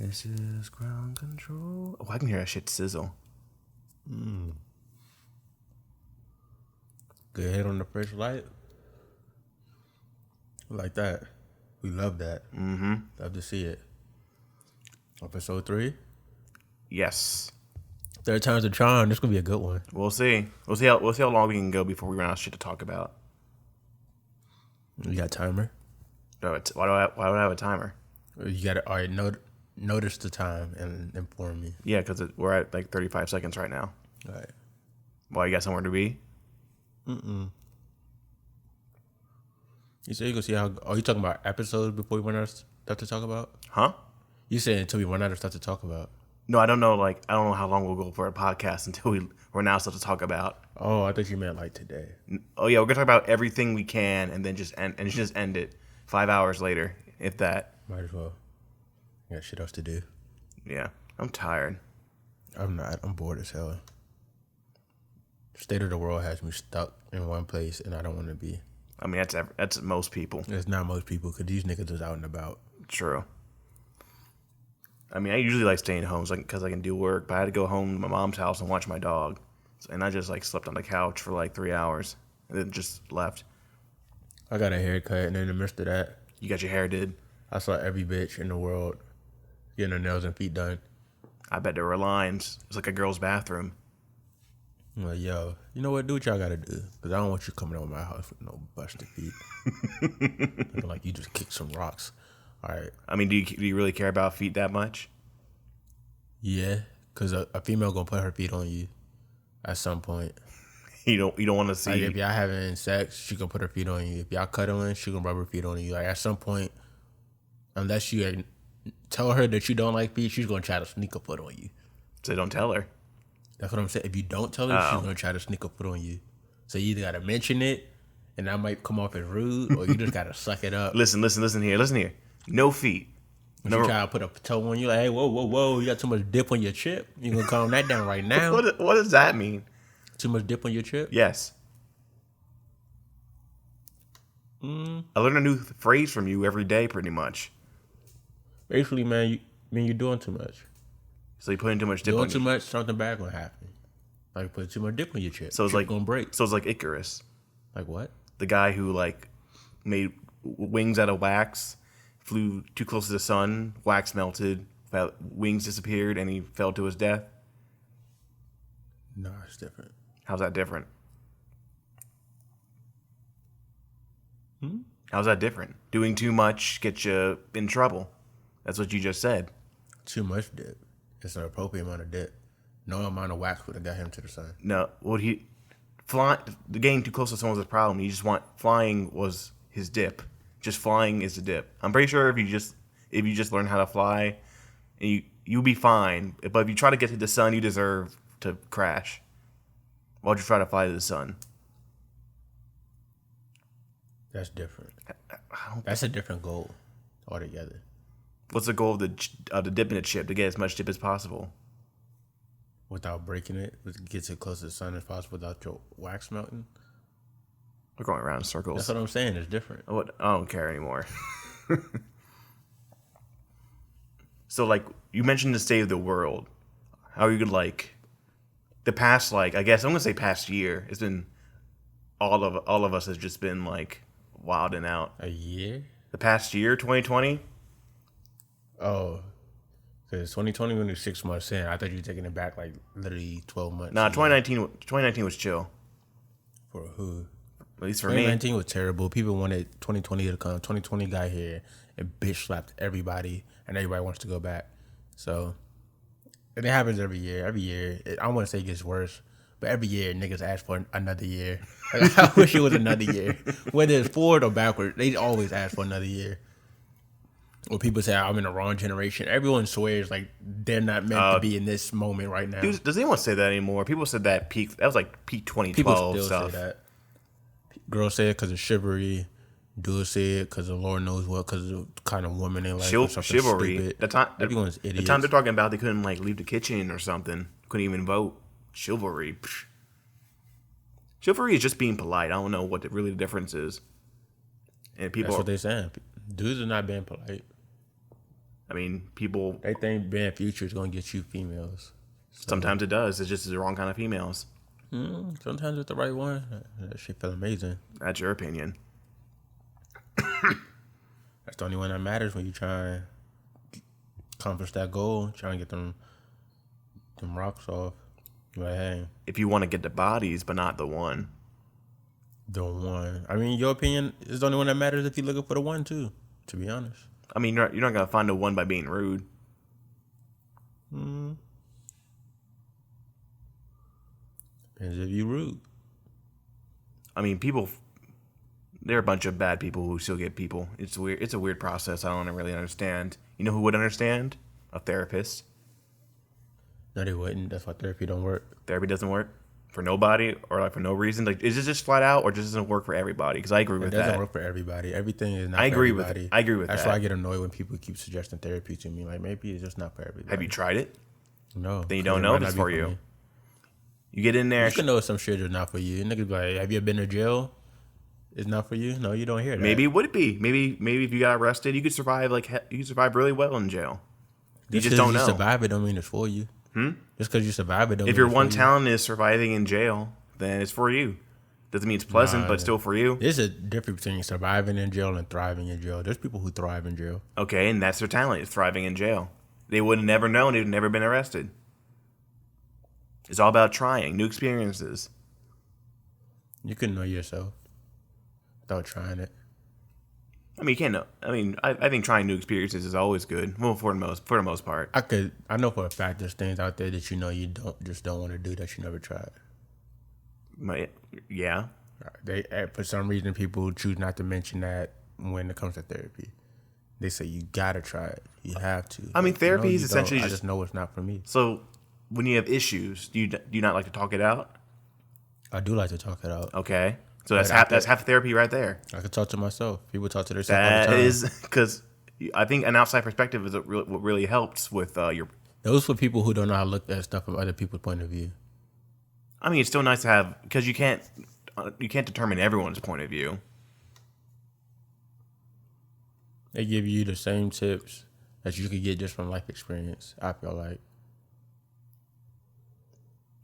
This is ground control. Oh, I can hear that shit sizzle. Good hit on the first light. Like that. We love that. Mm-hmm. Love to see it. Episode 3. Yes. Third time's a charm. This gonna be a good one. We'll see. We'll see how long we can go before we run out of shit to talk about. You got a timer? Why do I have a timer? You gotta notice the time and inform me. Yeah, because we're at like 35 seconds right now. All right. Well, you got somewhere to be? You said you gonna see how? Are you talking about episodes before we run out of stuff to talk about? Huh? You said until we run out of stuff to talk about. No, I don't know. I don't know how long we'll go for a podcast until we run out of stuff to talk about. Oh, I thought you meant like today. Oh yeah, we're gonna talk about everything we can, and then just end it 5 hours later, if that. Might as well. Got shit else to do. Yeah, I'm tired. I'm not. I'm bored as hell. State of the world has me stuck in one place, and I don't want to be. I mean, that's most people. It's not most people, because these niggas is out and about. True. I mean, I usually like staying home because I can do work, but I had to go home to my mom's house and watch my dog. And I just slept on the couch for 3 hours and then just left. I got a haircut, and in the midst of that, You got your hair did? I saw every bitch in the world getting her nails and feet done. I bet there were lines. It's like a girl's bathroom. I'm like, yo, you know what? Do what y'all gotta do. Because I don't want you coming over my house with no busted feet. Looking like you just kicked some rocks. All right. I mean, do you really care about feet that much? Yeah, because a female gonna put her feet on you at some point. You don't want to see. Like if y'all having sex, she gonna put her feet on you. If y'all cuddling, she gonna rub her feet on you. Like at some point, unless you tell her that you don't like feet, she's gonna try to sneak a foot on you. So don't tell her. That's what I'm saying. If you don't tell her, she's gonna try to sneak a foot on you. So you either gotta mention it, and that might come off as rude, or you just gotta suck it up. Listen here. No feet. When she try to put a toe on you, like, hey, whoa, you got too much dip on your chip. You gonna calm that down right now? What does that mean? Too much dip on your chip? Yes. I learn a new phrase from you every day, pretty much. Basically, man, you're doing too much. So you putting too much dip on too much, something bad gonna happen. Like put too much dip on your chip. So it's Chip gonna break. So it's like Icarus. Like what? The guy who made wings out of wax, flew too close to the sun, wax melted, wings disappeared, and he fell to his death. No, it's different. How's that different? How's that different? Doing too much gets you in trouble. That's what you just said. Too much dip. It's an appropriate amount of dip. No amount of wax would have got him to the sun. No, getting too close to someone was a problem. Flying was his dip. Just flying is the dip. I'm pretty sure if you just learn how to fly, you'll be fine. But if you try to get to the sun, you deserve to crash. Why would you try to fly to the sun? That's different. That's a different goal altogether. What's the goal of the dip in the chip? To get as much dip as possible. Without breaking it, get as close to the sun as possible without your wax melting. We're going around in circles. That's what I'm saying. It's different. I don't care anymore. So, you mentioned the state of the world. How you could the past, I guess I'm gonna say past year. It's been all of us has just been wilding out. A year? The past year, 2020. Oh, because 2020 when it was 6 months in. I thought you were taking it back literally 12 months. Nah, 2019 was chill. For who? At least for 2019 me. was terrible. People wanted 2020 to come. 2020 got here and bitch slapped everybody, and everybody wants to go back. So, and it happens every year. Every year, I don't want to say it gets worse, but every year niggas ask for another year. I wish it was another year. Whether it's forward or backward, they always ask for another year. Or people say I'm in the wrong generation. Everyone swears they're not meant to be in this moment right now. Dude, does anyone say that anymore? People said that peak 2012 People still stuff. say that. Girls say it because of chivalry. Dudes say it because of Lord knows what, because of the kind of woman they like or something chivalry. stupid. Everyone's idiots. The time they're talking about they couldn't leave the kitchen or something. Couldn't even vote. Chivalry. Psh. Chivalry is just being polite. I don't know what the difference is. And people That's what they're saying. Dudes are not being polite. I mean, people They think being future is gonna get you females. sometimes it does. It's just the wrong kind of females. Sometimes it's the right one. That shit feel amazing. That's your opinion. That's the only one that matters when you try and accomplish that goal. Try and get them rocks off. Like, hey, If you want to get the bodies, but not the one. the one. I mean, your opinion is the only one that matters if you're looking for the one too. To be honest. I mean, you're not gonna find the one by being rude. Depends if you rude. I mean, people. There are a bunch of bad people who still get people. It's weird. It's a weird process. I don't really understand. You know who would understand? A therapist. No, they wouldn't. That's why therapy don't work. Therapy doesn't work for nobody, or like for no reason. Like, is it just flat out, or just doesn't work for everybody? Because I agree with It doesn't that. work for everybody. Everything is not. I for agree with everybody. it. I agree with That's that. why I get annoyed when people keep suggesting therapy to me. Like maybe it's just not for everybody. Have you tried it? No. Then you don't know if it's for you. Me. You get in there. You can know some shit is not for you. Niggas be like, have you ever been to jail? It's not for you. No, you don't hear that. Maybe it would be. Maybe if you got arrested, you could survive. You could survive really well in jail. You just don't know. You survive it don't mean it's for you. Just because you survive it don't If mean your it's one for you. talent is surviving in jail, then it's for you. Doesn't mean it's pleasant, but still for you. There's a difference between surviving in jail and thriving in jail. There's people who thrive in jail. Okay, and that's their talent, is thriving in jail. They would have never known. They've never been arrested. It's all about trying new experiences. You can know yourself without trying it. I mean, you can't know. I mean, I think trying new experiences is always good. Well, for the most part. I know for a fact there's things out there that you know you don't want to do that you never tried. Yeah. For some reason, people choose not to mention that when it comes to therapy. They say you gotta try it. You have to. I mean, therapy is essentially I just know it's not for me. So, when you have issues, do you not like to talk it out? I do like to talk it out. Okay. So that's half therapy right there. I can talk to myself. People talk to themselves all the That time. is because I think an outside perspective is what really helps with your. Those for people who don't know how to look at stuff from other people's point of view. I mean, it's still nice to have, because you can't determine everyone's point of view. They give you the same tips that you could get just from life experience. I feel like.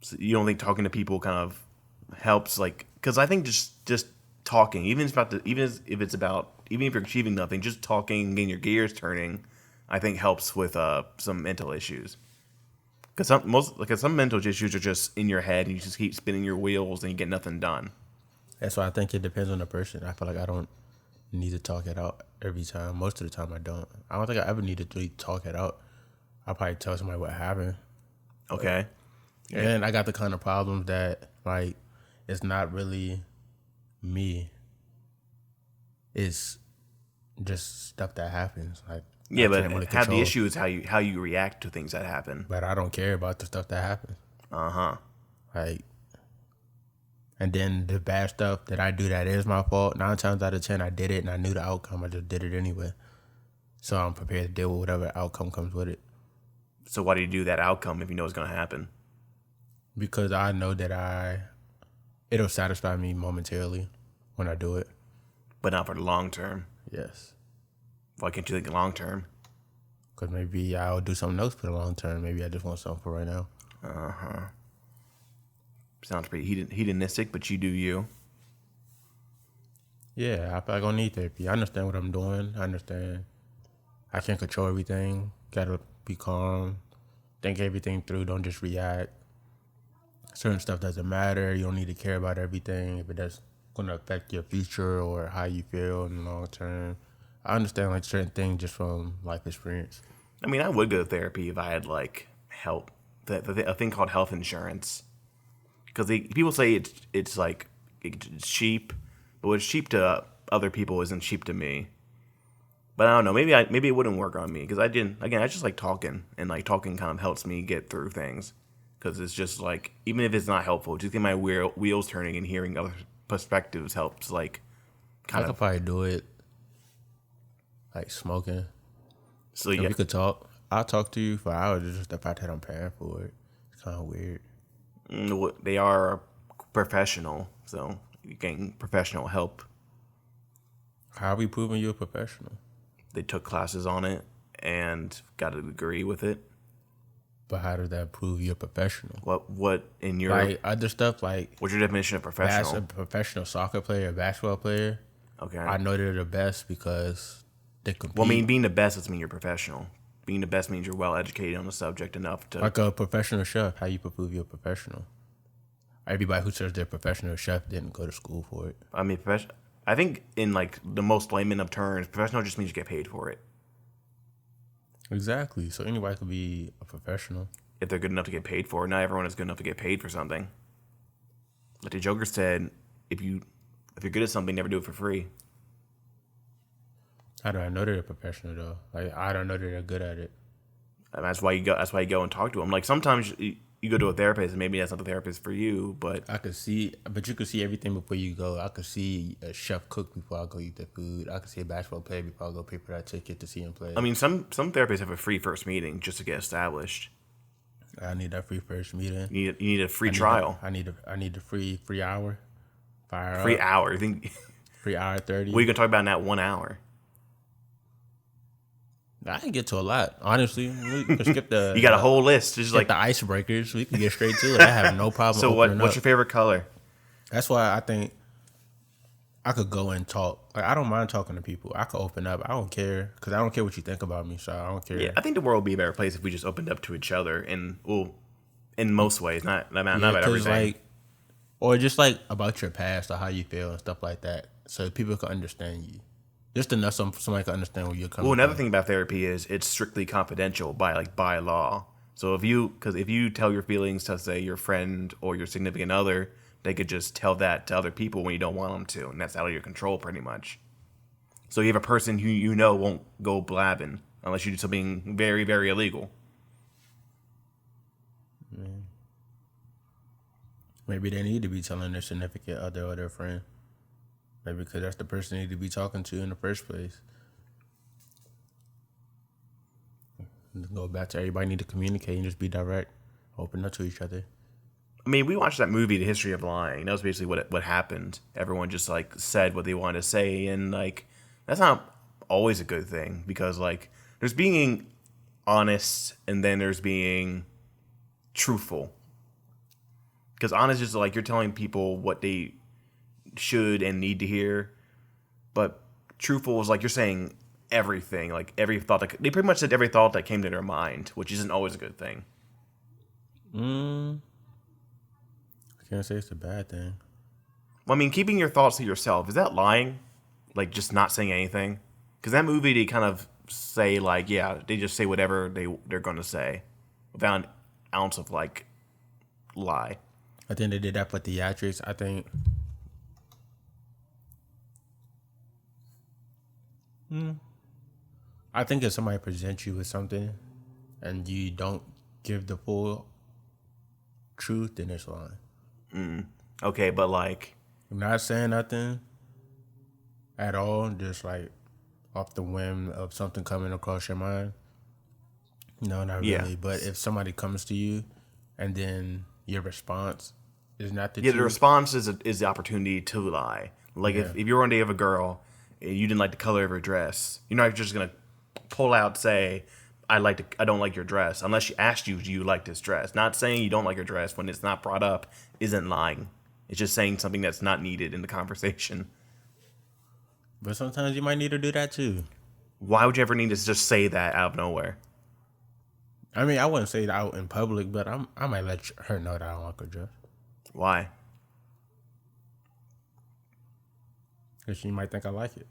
So you don't think talking to people kind of helps, like, because I think just talking, even if you're achieving nothing, just talking, getting your gears turning, I think helps with some mental issues. Because some mental issues are just in your head, and you just keep spinning your wheels and you get nothing done. That's why I think it depends on the person. I feel like I don't need to talk it out every time. Most of the time I don't. I don't think I ever need to really talk it out. I'll probably tell somebody what happened. Okay. And I got the kind of problems that, like, it's not really me. It's just stuff that happens. Like, Yeah, I but can't really have the control. issue is how you react to things that happen. But I don't care about the stuff that happens. Uh-huh. Like, and then the bad stuff that I do that is my fault. 9 times out of 10, I did it and I knew the outcome. I just did it anyway. So I'm prepared to deal with whatever outcome comes with it. So why do you do that outcome if you know it's going to happen? Because I know that it'll satisfy me momentarily when I do it. But not for the long term. Yes. Why can't you think long term? Because maybe I'll do something else for the long term. Maybe I just want something for right now. Uh-huh. Sounds pretty hedonistic, but you do you. Yeah, I feel like I don't need therapy. I understand what I'm doing. I understand I can't control everything. Gotta be calm. Think everything through. Don't just react. Certain stuff doesn't matter. You don't need to care about everything if it does going to affect your future or how you feel in the long term. I understand like certain things just from life experience. I mean, I would go to therapy if I had like help. A thing called health insurance. Because people say it's like it's cheap, but what's cheap to other people isn't cheap to me. But I don't know. Maybe it wouldn't work on me because I just like talking, and like talking kind of helps me get through things. Because it's just like, even if it's not helpful, just get my wheels turning and hearing other perspectives helps. Like, I could probably do it like smoking. So If we could talk, I'll talk to you for hours. It's just the fact that I'm paying for it. It's kind of weird. They are professional, so you're getting professional help. How are we proving you're a professional? They took classes on it, and got a degree with it. But how does that prove you're professional? What in your Like other stuff, like what's your definition of professional? a professional soccer player, a basketball player. Okay. I know they're the best because they compete. Well, I mean, being the best doesn't mean you're professional. Being the best means you're well educated on the subject enough to. Like a professional chef, how you prove you're a professional? Everybody who says they're a professional chef didn't go to school for it. I mean, I think in like the most layman of terms, professional just means you get paid for it. Exactly. So anybody could be a professional. If they're good enough to get paid for it. Not everyone is good enough to get paid for something. Like the Joker said, if you're good at something, never do it for free. How do I know they're a professional though? Like I don't know that they're good at it. And that's why you go. That's why you go and talk to them. Like sometimes you go to a therapist, and maybe that's not the therapist for you. But I could see, but you could see everything before you go. I could see a chef cook before I go eat their food. I could see a basketball player before I go pay for that ticket to see him play. I mean, some therapists have a free first meeting just to get established. I need that free first meeting. You need a free trial. I need the free hour. Fire Free up. hour. You think? Free hour 30. What are you gonna talk about in that 1 hour? I didn't get to a lot, honestly. We can skip the. You got a whole list, just like the icebreakers. We can get straight to it. I have no problem. So what's your favorite color? That's why I think I could go and talk. Like I don't mind talking to people. I could open up. I don't care because I don't care what you think about me. So I don't care. Yeah, I think the world would be a better place if we just opened up to each other, and well, in most ways, not about everything. Like, or just like about your past or how you feel and stuff like that, so people can understand you. Just enough somebody can understand where you're coming from. Well, another thing about therapy is it's strictly confidential by law. So if you tell your feelings to, say, your friend or your significant other, they could just tell that to other people when you don't want them to, and that's out of your control pretty much. So you have a person who you know won't go blabbing unless you do something very, very illegal. Maybe they need to be telling their significant other or their friend. Maybe because that's the person they need to be talking to in the first place. Go back to everybody need to communicate and just be direct, open up to each other. I mean, we watched that movie, The History of Lying. That was basically what happened. Everyone just like said what they wanted to say, and like that's not always a good thing because like there's being honest and then there's being truthful. Because honest is like you're telling people what they should and need to hear, but truthful is like you're saying everything, like every thought that they pretty much said every thought that came to their mind, which isn't always a good thing. I can't say it's a bad thing. Well, I mean, keeping your thoughts to yourself, is that lying? Like just not saying anything? Because that movie, they kind of say like, yeah, they just say whatever they're going to say without an ounce of like lie. I think they did that for theatrics. I think if somebody presents you with something and you don't give the full truth, then it's lying. Okay, but like... I'm not saying nothing at all, just like off the whim of something coming across your mind. No, not really. Yeah. But if somebody comes to you and then your response is not the Yeah, truth. the response is the opportunity to lie. Like if you're on a date with a girl and you didn't like the color of her dress, you're not just gonna pull out say, I don't like your dress, unless she asked you, do you like this dress? Not saying you don't like your dress when it's not brought up isn't lying. It's just saying something that's not needed in the conversation. But sometimes you might need to do that too. Why would you ever need to just say that out of nowhere? I mean, I wouldn't say it out in public, but I might let her know that I don't like her dress. Why? Because she might think I like it.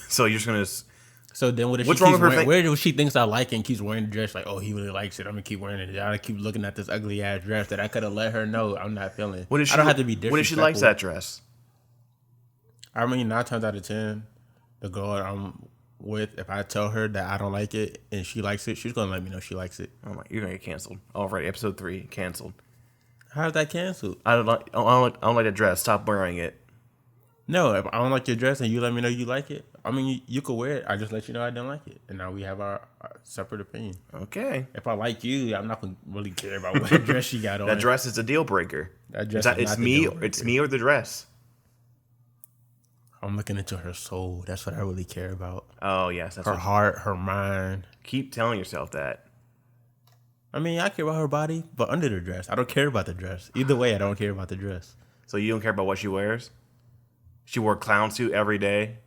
So you're just gonna... So then what if What's she wrong keeps with her where she thinks I like it and keeps wearing the dress, like, oh, he really likes it, I'm going to keep wearing it. I keep looking at this ugly ass dress that I could have let her know I'm not feeling. What if she, I don't have to be disrespectful. What if she likes that dress? I mean, 9 times out of 10, the girl I'm with, if I tell her that I don't like it and she likes it, she's going to let me know she likes it. Oh my, you're going to get canceled. Already, episode 3, canceled. How's that canceled? I don't like that dress. Stop wearing it. No, if I don't like your dress and you let me know you like it, I mean, you could wear it. I just let you know I didn't like it. And now we have our separate opinion. Okay. If I like you, I'm not going to really care about what dress you got on. That dress is a deal breaker. That dress it's me or the dress. I'm looking into her soul. That's what I really care about. Oh yes, that's Her what. heart, her mind. Keep telling yourself that. I mean, I care about her body, but under the dress. I don't care about the dress. Either way, I don't care about the dress. So you don't care about what she wears? She wore a clown suit every day.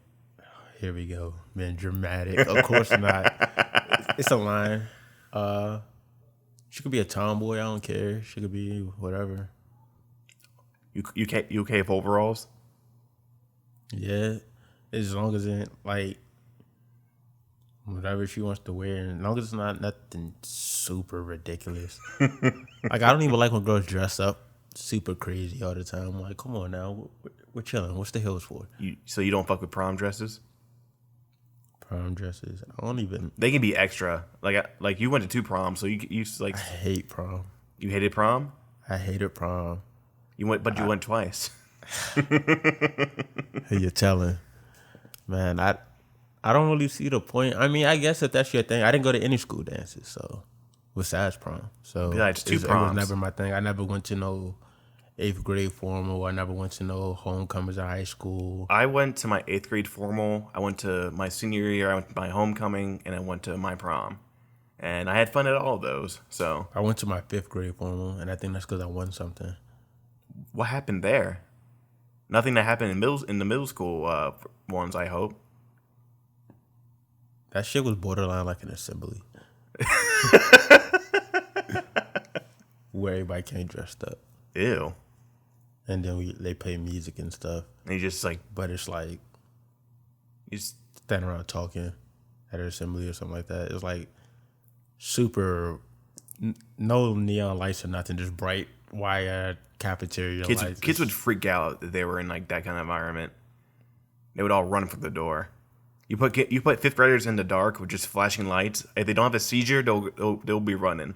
Here we go. Being dramatic. Of course not. It's a line. She could be a tomboy. I don't care. She could be whatever. You okay with overalls? Yeah. As long as it, like, whatever she wants to wear, and as long as it's not nothing super ridiculous. Like, I don't even like when girls dress up super crazy all the time. I'm like, come on now, we're chilling. What's the hills for? So you don't fuck with prom dresses? Prom dresses. I don't even. They can be extra. Like you went to 2 proms, so you like. I hate prom. You hated prom? I hated prom. You went twice. You're telling, man. I don't really see the point. I mean, I guess if that's your thing, I didn't go to any school dances, so besides prom. So Besides 2 it proms. was never my thing. I never went to no 8th grade formal. I never went to no homecomings in high school. I went to my 8th grade formal. I went to my senior year. I went to my homecoming, and I went to my prom. And I had fun at all of those. So I went to my 5th grade formal, and I think that's because I won something. what happened there? Nothing that happened in the middle school ones, I hope. That shit was borderline like an assembly. Where everybody came dressed up. Ew. And then they play music and stuff. And you just like But it's like you just standing around talking at an assembly or something like that. It's like super, no neon lights or nothing, just bright wire cafeteria lights. kids would freak out if they were in like that kind of environment. They would all run for the door. You put 5th graders in the dark with just flashing lights. If they don't have a seizure, they'll be running.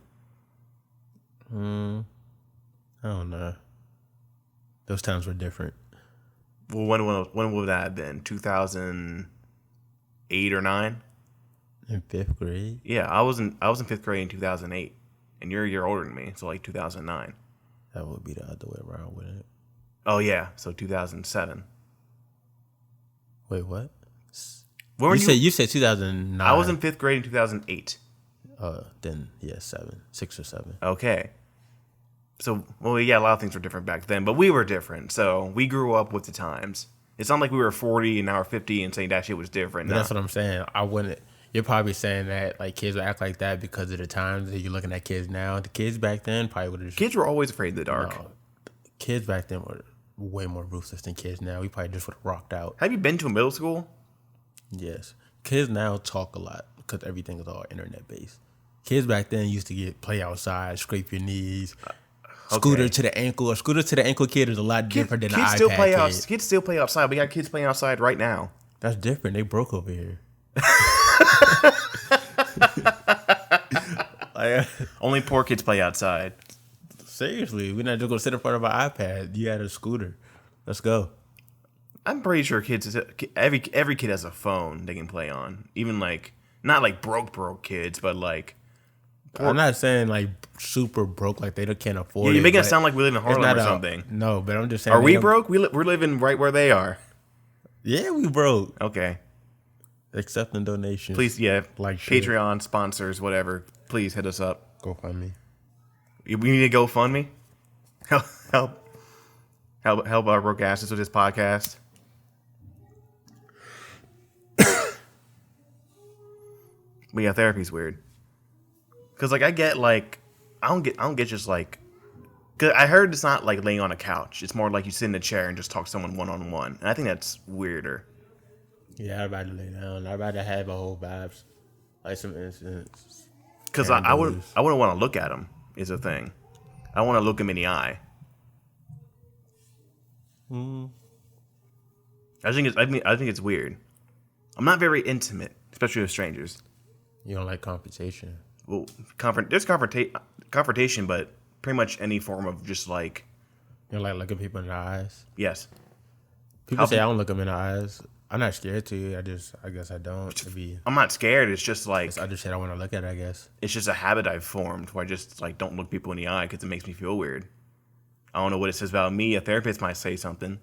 I don't know. Those times were different. Well, when would that have been? 2008 or 9? In 5th grade? Yeah, I was in 5th grade in 2008, and you're a year older than me, so like 2009. That would be the other way around, wouldn't it? Oh yeah, so 2007. Wait, what? When were You said 2009. I was in 5th grade in 2008. Then yeah, 6 or 7. Okay. So, well, yeah, a lot of things were different back then, but we were different. So we grew up with the times. It's not like we were 40 and now we're 50 and saying that shit was different. But No. that's what I'm saying. I wouldn't. You're probably saying that like kids would act like that because of the times that you're looking at kids now. The kids back then probably would have. Kids were always afraid of the dark. No, kids back then were way more ruthless than kids now. We probably just would have rocked out. Have you been to a middle school? Yes, kids now talk a lot because everything is all internet based. Kids back then used to play outside, scrape your knees. Scooter to the ankle. A scooter to the ankle kid is a lot different than an iPad kid. Kids still play outside. We got kids playing outside right now. That's different. They broke over here. Only poor kids play outside. Seriously, we're not just gonna sit in front of an iPad. You had a scooter. Let's go. I'm pretty sure every kid has a phone they can play on. Even like not like broke kids, but like I'm not saying like super broke, like they can't afford it. you make it but sound like we live in Harlem or not something. No, but I'm just saying. Are we broke? We're living right where they are. Yeah, we broke. Okay. Accepting donations. Please, yeah. Like shit. Patreon sponsors, whatever. Please hit us up. Go find me. We need to go fund me. Help our broke asses with this podcast. But yeah, therapy's weird. Cause like I don't get just like. Cause I heard it's not like laying on a couch. It's more like you sit in a chair and just talk to someone one-on-one. And I think that's weirder. Yeah, I'd rather lay down. I'd rather have a whole vibes, like some instance. Cause I wouldn't want to look at them. Is a thing. I want to look him in the eye. I think it's weird. I'm not very intimate, especially with strangers. You don't like confrontation. Well, there's confrontation, but pretty much any form of just like. You don't like looking people in the eyes. Yes. People say I don't look them in the eyes. I'm not scared to. I guess I don't. I'm not scared. It's just like I just said I want to look at it, I guess. It's just a habit I've formed where I just like don't look people in the eye because it makes me feel weird. I don't know what it says about me. A therapist might say something,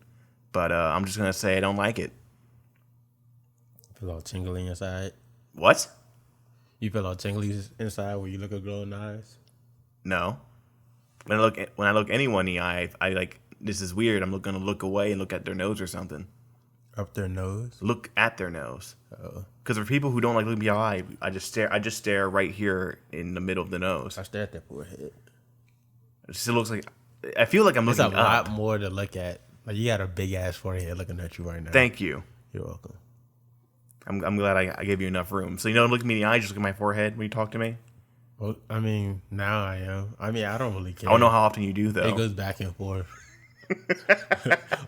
but I'm just gonna say I don't like it. Feel all tingly inside. What? You feel all tingly inside when you look at a girl in the eyes? No. When I look anyone in the eye, I like this is weird. I'm gonna look away and look at their nose or something. Up their nose? Look at their nose. Oh. Because for people who don't like looking me in the eye, I just stare right here in the middle of the nose. I stare at their forehead. It just looks like I feel like I'm It's looking a lot up. more to look at. Like you got a big ass forehead looking at you right now. Thank you. You're welcome. I'm glad I gave you enough room. So you don't look me in the eye, just look at my forehead when you talk to me. Well, I mean, now I am. I mean, I don't really care. I don't know how often you do though. It goes back and forth.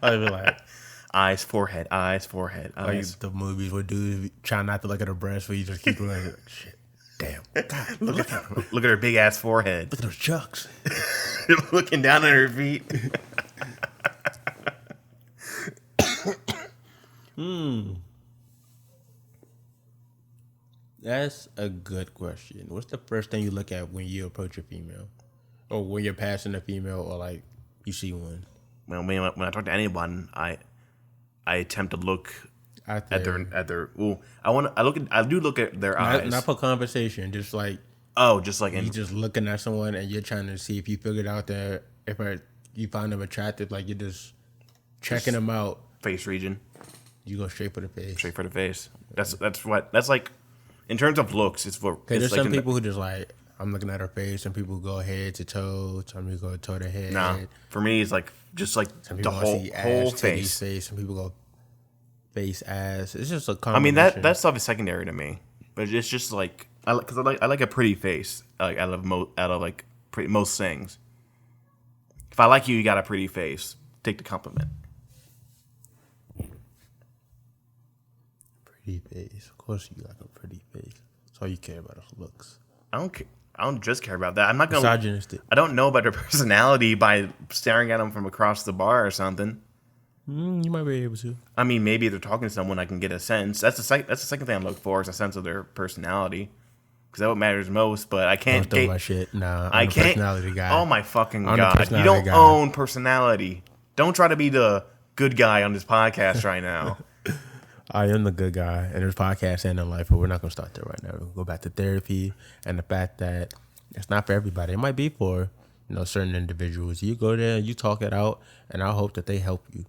I'd be like, eyes, forehead, eyes, forehead, like eyes. the movies where dudes try not to look at her breasts, but you just keep looking at it. Shit. Damn. God, look at her. Look at her big ass forehead. Look at those chucks. Looking down at her feet. That's a good question. What's the first thing you look at when you approach a female? Or when you're passing a female or like you see one? Well, when I talk to anyone, I attempt to look Out at there. their. Well, I do look at their eyes. Not for conversation, just like Oh, just like in you just looking at someone and you're trying to see if you figured out that you find them attractive, like you're just checking them out. face region, You go straight for the face. straight for the face. That's like in terms of looks. It's for Because it's there's like some people who just like, I'm looking at her face. Some people go head to toe. Some people go toe to head. Nah, for me, it's like just like Some the people whole see whole ass, titties, face. face. Some people go face, ass. It's just a I combination. mean that stuff is secondary to me, but it's just like I like a pretty face. Like out of most things. If I like you, you got a pretty face. Take the compliment. Pretty face. Of course you like a pretty face. That's all you care about is looks. I don't just care about that. I'm not gonna. Misogynistic. I don't know about their personality by staring at them from across the bar or something. You might be able to. I mean, maybe if they're talking to someone, I can get a sense. That's the second thing I look for is a sense of their personality, because that's what matters most. But I can't Don't date. my shit. Nah, I'm I a can't. personality guy. Oh my fucking I'm a god! You personality don't guy. own personality. Don't try to be the good guy on this podcast right now. I am the good guy, and there's podcasts and in life, but we're not gonna start there right now. We'll go back to therapy and the fact that it's not for everybody. It might be for certain individuals. You go there, you talk it out, and I hope that they help you.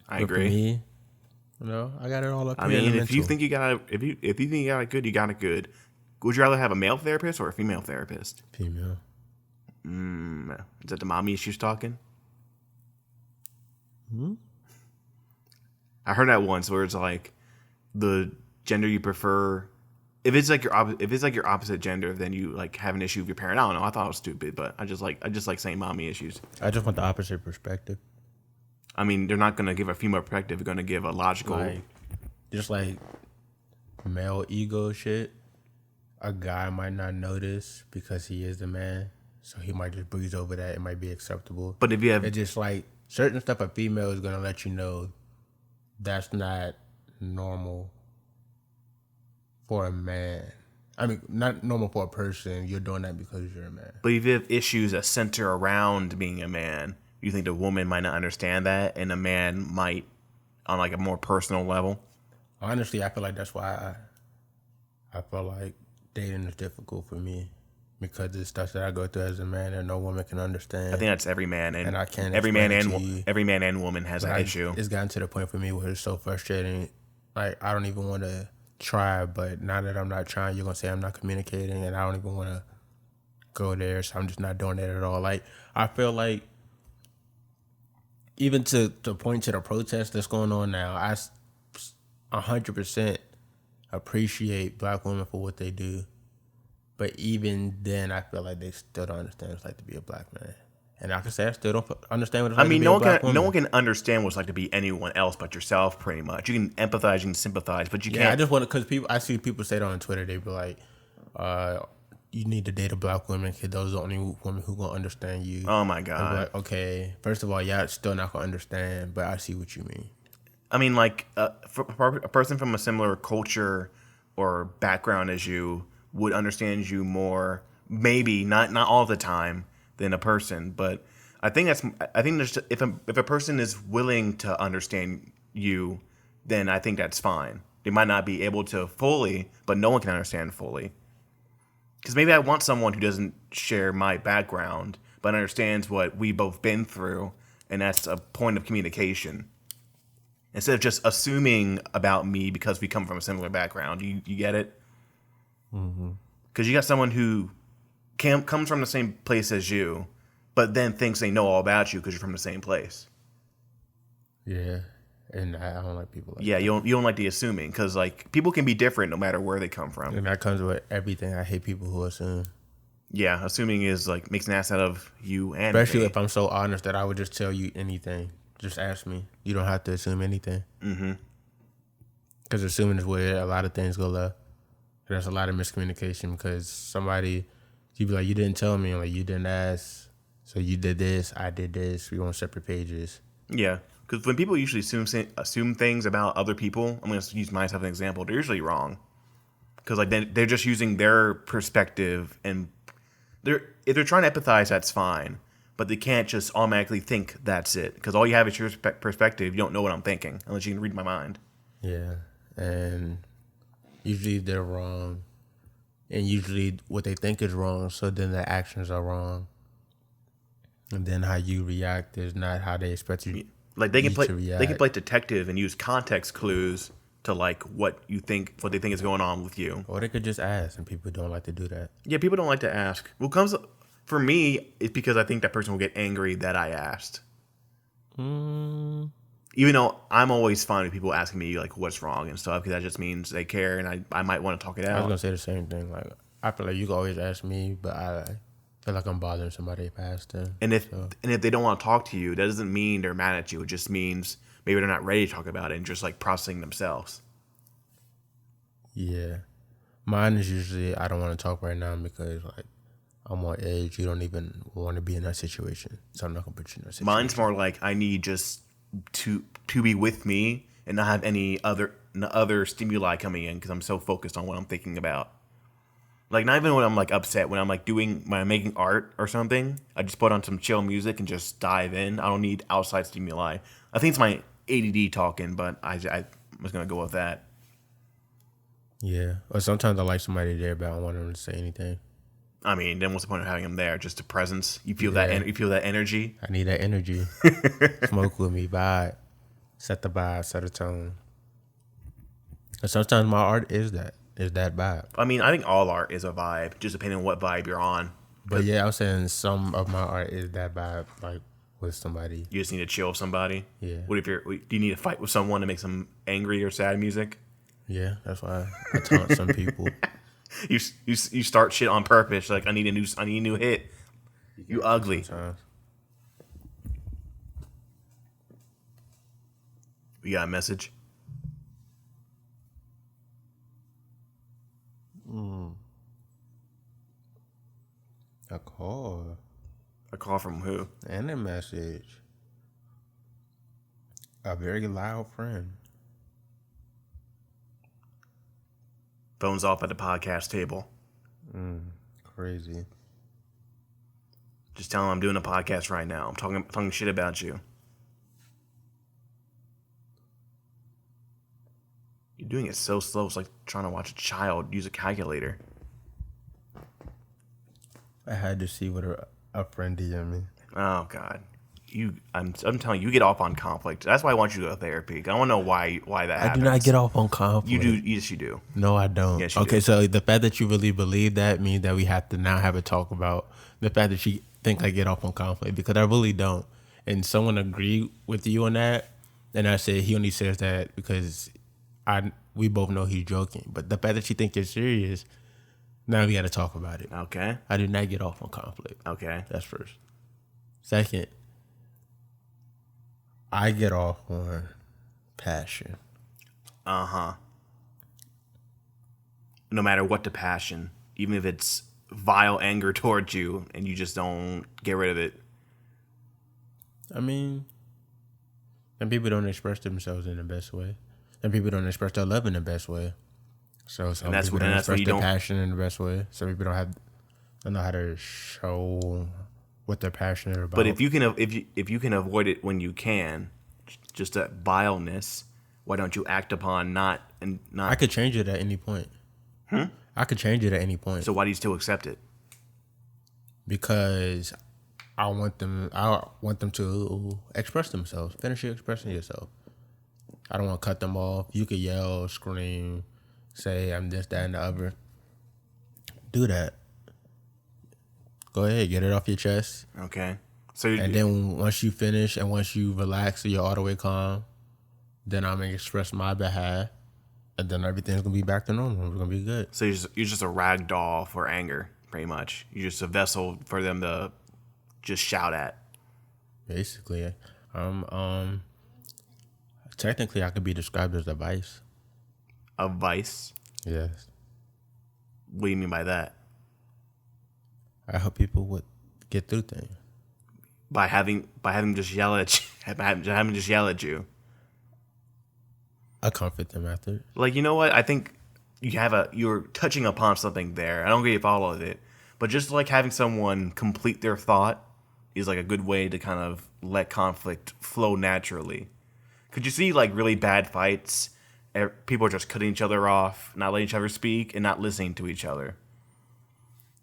I But agree. For me, I got it all up I here. in mean, the if you mental. think you got it, if you think you got it good, you got it good. Would you rather have a male therapist or a female therapist? Female. Is that the mommy issues talking? I heard that once where it's like the gender you prefer. If it's like your opposite gender, then you like have an issue with your parent. I don't know. I thought it was stupid, but I just like saying mommy issues. I just want the opposite perspective. I mean, they're not gonna give a female perspective. They're gonna give a logical. Like, just like male ego shit, a guy might not notice because he is the man, so he might just breeze over that. It might be acceptable. But if you have, It's just like certain stuff a female is gonna let you know that's not normal for a man. I mean, not normal for a person. You're doing that because you're a man. but if you have issues that center around being a man, you think the woman might not understand that, and the man might, on like a more personal level. Honestly, I feel like that's why I feel like dating is difficult for me because it's stuff that I go through as a man and no woman can understand. I think that's every man, and I can't every man explain and it to you. every man and woman has that issue. It's gotten to the point for me where it's so frustrating. Like, I don't even want to try, but now that I'm not trying, you're going to say I'm not communicating, and I don't even want to go there, so I'm just not doing that at all. Like, I feel like even to point to the protest that's going on now, I 100% appreciate black women for what they do. But even then, I feel like they still don't understand what it's like to be a black man. And I can say I still don't understand what it's like to be a black woman. No one can understand what it's like to be anyone else but yourself. Pretty much, you can empathize, you can sympathize, but you Yeah, I can't. just want to, because I see people say that on Twitter. They be like, you need to date a black woman because those are the only women who gonna understand you. Oh my I'm god! like, okay, first of all, yeah, still not gonna understand, but I see what you mean. I mean, like for a person from a similar culture or background as you would understand you more. Maybe not all the time than a person, but I think there's if a person is willing to understand you, then I think that's fine. They might not be able to fully, but no one can understand fully. Because maybe I want someone who doesn't share my background, but understands what we both been through, and that's a point of communication. Instead of just assuming about me because we come from a similar background. You get it? Because you got someone who comes from the same place as you, but then thinks they know all about you because you're from the same place. Yeah. And I don't like people like Yeah, that. you don't like the assuming, because like people can be different no matter where they come from. And that comes with everything. I hate people who assume. Yeah, assuming is like makes an ass out of you and Especially me. if I'm so honest that I would just tell you anything. Just ask me. You don't have to assume anything. Because assuming is where a lot of things go left. There's a lot of miscommunication because somebody, you be like, you didn't tell me, like you didn't ask, so you did this, I did this. We on separate pages. Yeah, because when people usually assume things about other people, I'm going to use myself as an example. They're usually wrong, because like they're just using their perspective, and if they're trying to empathize, that's fine, but they can't just automatically think that's it, because all you have is your perspective. You don't know what I'm thinking unless you can read my mind. Yeah, and usually they're wrong, and usually what they think is wrong, so then their actions are wrong, and then how you react is not how they expect you. Like they can to play react. they can play detective and use context clues to like what they think is going on with you. Or they could just ask, and people don't like to do that. Yeah, people don't like to ask. What comes for me, it's because I think that person will get angry that I asked. Even though I'm always fine with people asking me like what's wrong and stuff, because that just means they care, and I might want to talk it I was out. gonna say the same thing. Like I feel like you can always ask me, but I feel like I'm bothering somebody if I ask them. And if they don't want to talk to you, that doesn't mean they're mad at you. It just means maybe they're not ready to talk about it and just like processing themselves. Yeah, mine is usually I don't want to talk right now because like I'm on edge. You don't even want to be in that situation, so I'm not gonna put you in that situation. Mine's more like I need just to be with me and not have any other stimuli coming in, because I'm so focused on what I'm thinking about. Like not even when I'm like upset, when I'm making art or something, I just put on some chill music and just dive in. I don't need outside stimuli. I think it's my ADD talking, but I was gonna go with that. Yeah, or sometimes I like somebody there, but I don't want them to say anything. I mean, then what's the point of having them there? Just a presence. You feel that. You feel that energy. I need that energy. Smoke with me, vibe. Set the vibe, set the tone. And sometimes my art is that vibe. I mean, I think all art is a vibe, just depending on what vibe you're on. But yeah, I was saying some of my art is that vibe, like with somebody. You just need to chill with somebody. Yeah. What if do you need to fight with someone to make some angry or sad music? Yeah, that's why I taunt some people. You start shit on purpose. Like I need a new hit. You ugly. Sometimes. We got a message. A call A call from who? and a message. A very loud friend. Phone's off at the podcast table. Crazy. Just tell him I'm doing a podcast right now. I'm talking shit about you. You're doing it so slow. It's like trying to watch a child use a calculator. I had to see what a friend DM me. Oh God, I'm telling you, you get off on conflict. That's why I want you to go to therapy. I want to know why that happens. I do not get off on conflict. You do. Yes, you do. No, I don't. Yes, you okay, do. so the fact that you really believe that means that we have to now have a talk about the fact that you think I get off on conflict, because I really don't. And someone agreed with you on that, and I said he only says that because we both know he's joking. But the fact that you think you're serious, now we got to talk about it. Okay. I do not get off on conflict. Okay. That's first. Second, I get off on passion. No matter what the passion, even if it's vile anger towards you and you just don't get rid of it. I mean, some people don't express themselves in the best way. Some people don't express their love in the best way. So some people don't express their passion in the best way. Some people don't know how to show what they're passionate about. But if you can avoid it when you can, just that vileness, why don't you act upon not? I could change it at any point. I could change it at any point. So why do you still accept it? Because I want them to express themselves. Finish expressing yourself. I don't want to cut them off. You could yell, scream, say I'm this, that, and the other. Do that. Go ahead, get it off your chest. Okay. And then once you finish and once you relax and you're all the way calm, then I'm gonna express my behalf, and then everything's gonna be back to normal. It's gonna be good. So you're just a rag doll for anger, pretty much. You're just a vessel for them to just shout at. Basically, technically I could be described as a vice. A vice? Yes. What do you mean by that? I help people would get through things by having just yell at you, having just yell at you. I comfort them after. Like, you know what? I think you're touching upon something there. I don't get all of it, but just like having someone complete their thought is like a good way to kind of let conflict flow naturally. Could you see like really bad fights? People are just cutting each other off, not letting each other speak, and not listening to each other.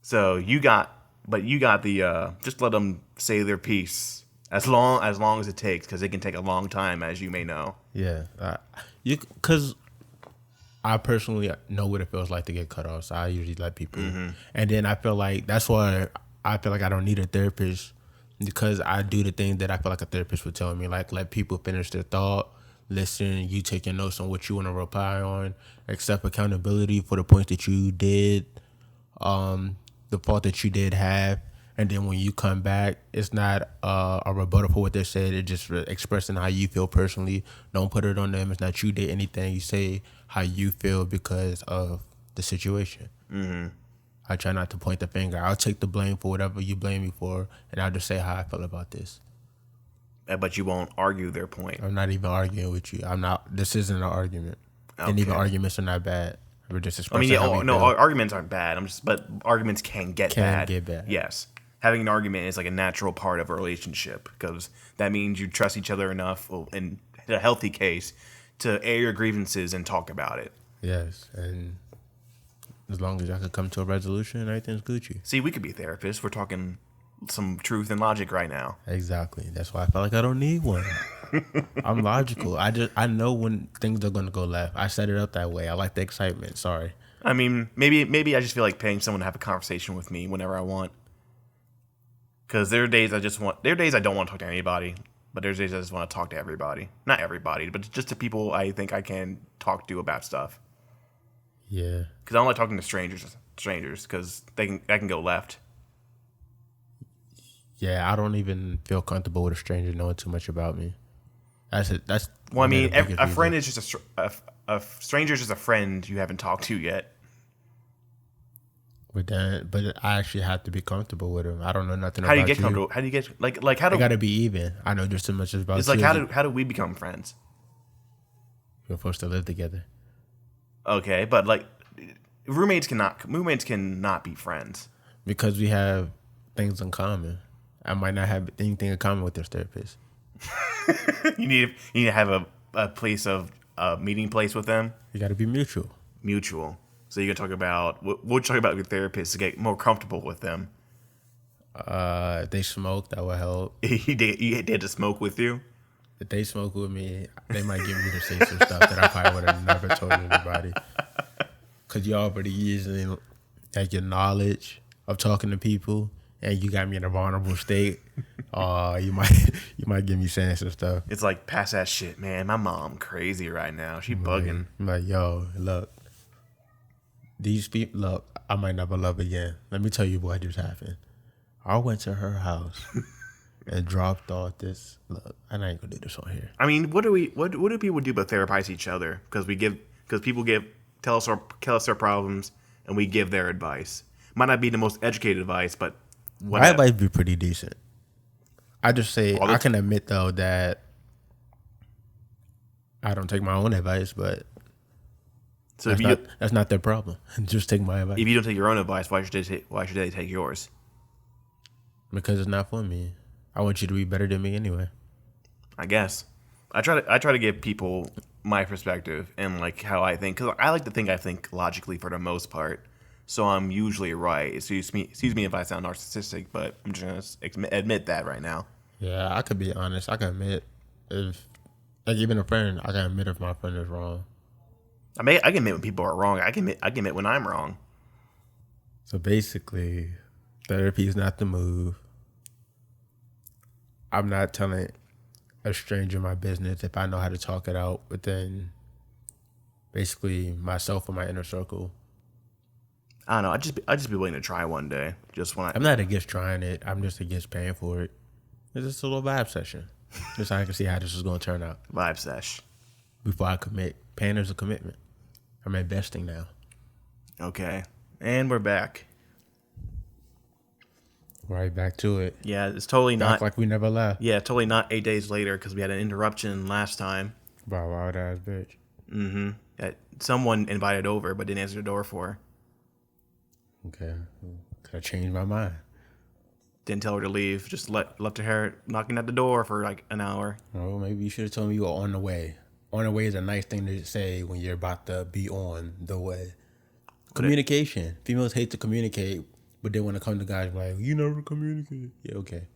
So you got the just let them say their piece as long as it takes, because it can take a long time, as you may know. Yeah, because I personally know what it feels like to get cut off, so I usually let people. And then I feel like that's why I feel like I don't need a therapist, because I do the thing that I feel like a therapist would tell me, like let people finish their thought, listen, you take your notes on what you want to reply on, accept accountability for the points that you did, the fault that you did have, and then when you come back, it's not a rebuttal for what they said. It's just expressing how you feel personally. Don't put it on them. It's not you did anything. You say how you feel because of the situation. I try not to point the finger. I'll take the blame for whatever you blame me for, and I'll just say how I feel about this. But you won't argue their point. I'm not even arguing with you. This isn't an argument. Okay. And even arguments are not bad. We're just expressing arguments aren't bad. But arguments can get bad. Can get bad. Yes. Having an argument is like a natural part of a relationship, because that means you trust each other enough, in a healthy case, to air your grievances and talk about it. Yes. And as long as y'all can come to a resolution, everything's Gucci. See, we could be therapists. We're talking some truth and logic right now. Exactly. That's why I feel like I don't need one. I'm logical. I know when things are going to go left. I set it up that way. I like the excitement. Sorry. I mean, maybe I just feel like paying someone to have a conversation with me whenever I want. Because there are days I don't want to talk to anybody, but there's days I just want to talk to everybody. Not everybody, but just to people I think I can talk to about stuff. Yeah. Because I don't like talking to strangers because I can go left. Yeah, I don't even feel comfortable with a stranger knowing too much about me. That's. Well, I mean, a friend is just a stranger is just a friend you haven't talked to yet. But I actually have to be comfortable with him. I don't know nothing about you. How do you get comfortable? How do you get how do? I gotta be even. I know just as much about. It's like how do we become friends? We're supposed to live together. Okay, but like roommates cannot be friends because we have things in common. I might not have anything in common with this therapist. You need to have a place of meeting place with them. You got to be mutual. So you can talk about we'll talk about your therapist to get more comfortable with them. If they smoke, that will help. You did to smoke with you? If they smoke with me, they might get me to say some stuff that I probably would have never told anybody. Because you already using like your knowledge of talking to people, and you got me in a vulnerable state. You might get me saying some stuff. It's like, pass that shit, man. My mom crazy right now. She bugging. I'm like, yo, look. These people, look, I might never love again. Let me tell you what just happened. I went to her house and dropped off this. Look, I ain't gonna do this on here. I mean, what do people do but therapize each other? Because people tell us our problems and we give their advice. Might not be the most educated advice, but my advice be pretty decent. I just say I can admit though that I don't take my own advice, but. So that's not their problem. Just take my advice. If you don't take your own advice, why should they take yours? Because it's not for me. I want you to be better than me anyway. I guess. I try to give people my perspective and like how I think, because I like to think I think logically for the most part. So I'm usually right. Excuse me if I sound narcissistic, but I'm just gonna admit that right now. Yeah, I could be honest. I can admit if, like, even a friend, I can admit if my friend is wrong. I can admit when people are wrong. I can admit when I'm wrong. So basically, therapy is not the move. I'm not telling a stranger my business if I know how to talk it out within basically myself or my inner circle. I don't know. I just be willing to try one day. Just when I'm not against trying it. I'm just against paying for it. It's just a little vibe session. Just so I can see how this is going to turn out. Vibe sesh. Before I commit. Paying is a commitment. I'm investing now. Okay, and we're back. Right back to it. Yeah, it's totally Back not like we never left. Yeah, totally not 8 days later because we had an interruption last time. By a wild ass bitch. Mm-hmm. That someone invited over but didn't answer the door for. Okay. Could I change my mind? Didn't tell her to leave. Just left her knocking at the door for like an hour. Oh, maybe you should have told me you were on the way. On the way is a nice thing to say when you're about to be on the way. Communication. Females hate to communicate, but they want to come to guys like, you never communicate. Yeah, okay.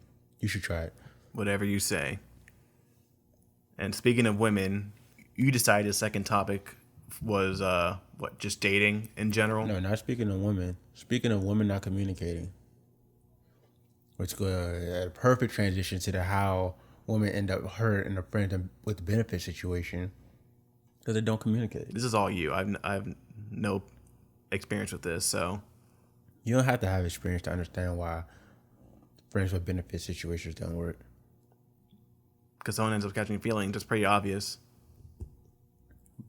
You should try it. Whatever you say. And speaking of women, you decided the second topic was just dating in general? No, not speaking of women. Speaking of women not communicating. Which is a perfect transition to the how women end up hurt in a friend with the benefit situation because they don't communicate. This is all you. I've no experience with this, so you don't have to have experience to understand why friends with benefit situations don't work. Because someone ends up catching feelings. That's pretty obvious.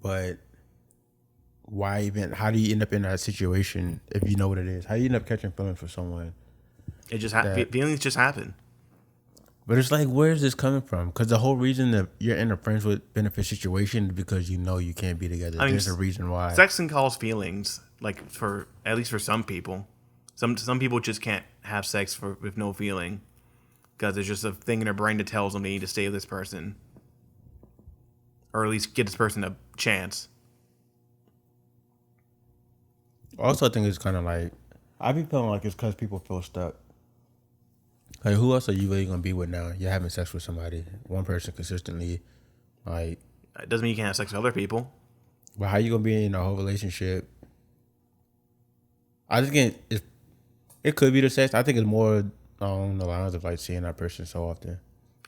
But why even? How do you end up in that situation if you know what it is? How do you end up catching feelings for someone? It just feelings just happen. But it's like, where is this coming from? Because the whole reason that you're in a friends with benefit situation is because you know you can't be together. There's a reason why. Sex can cause feelings, like at least for some people. Some people just can't have sex with no feeling because there's just a thing in their brain that tells them they need to stay with this person, or at least give this person a chance. Also, I think it's kind of like I be feeling like it's because people feel stuck. Like, who else are you really gonna be with now? You're having sex with somebody, one person consistently. Like, it doesn't mean you can't have sex with other people. But how you gonna be in a whole relationship? I just think it could be the sex. I think it's more along the lines of like seeing that person so often.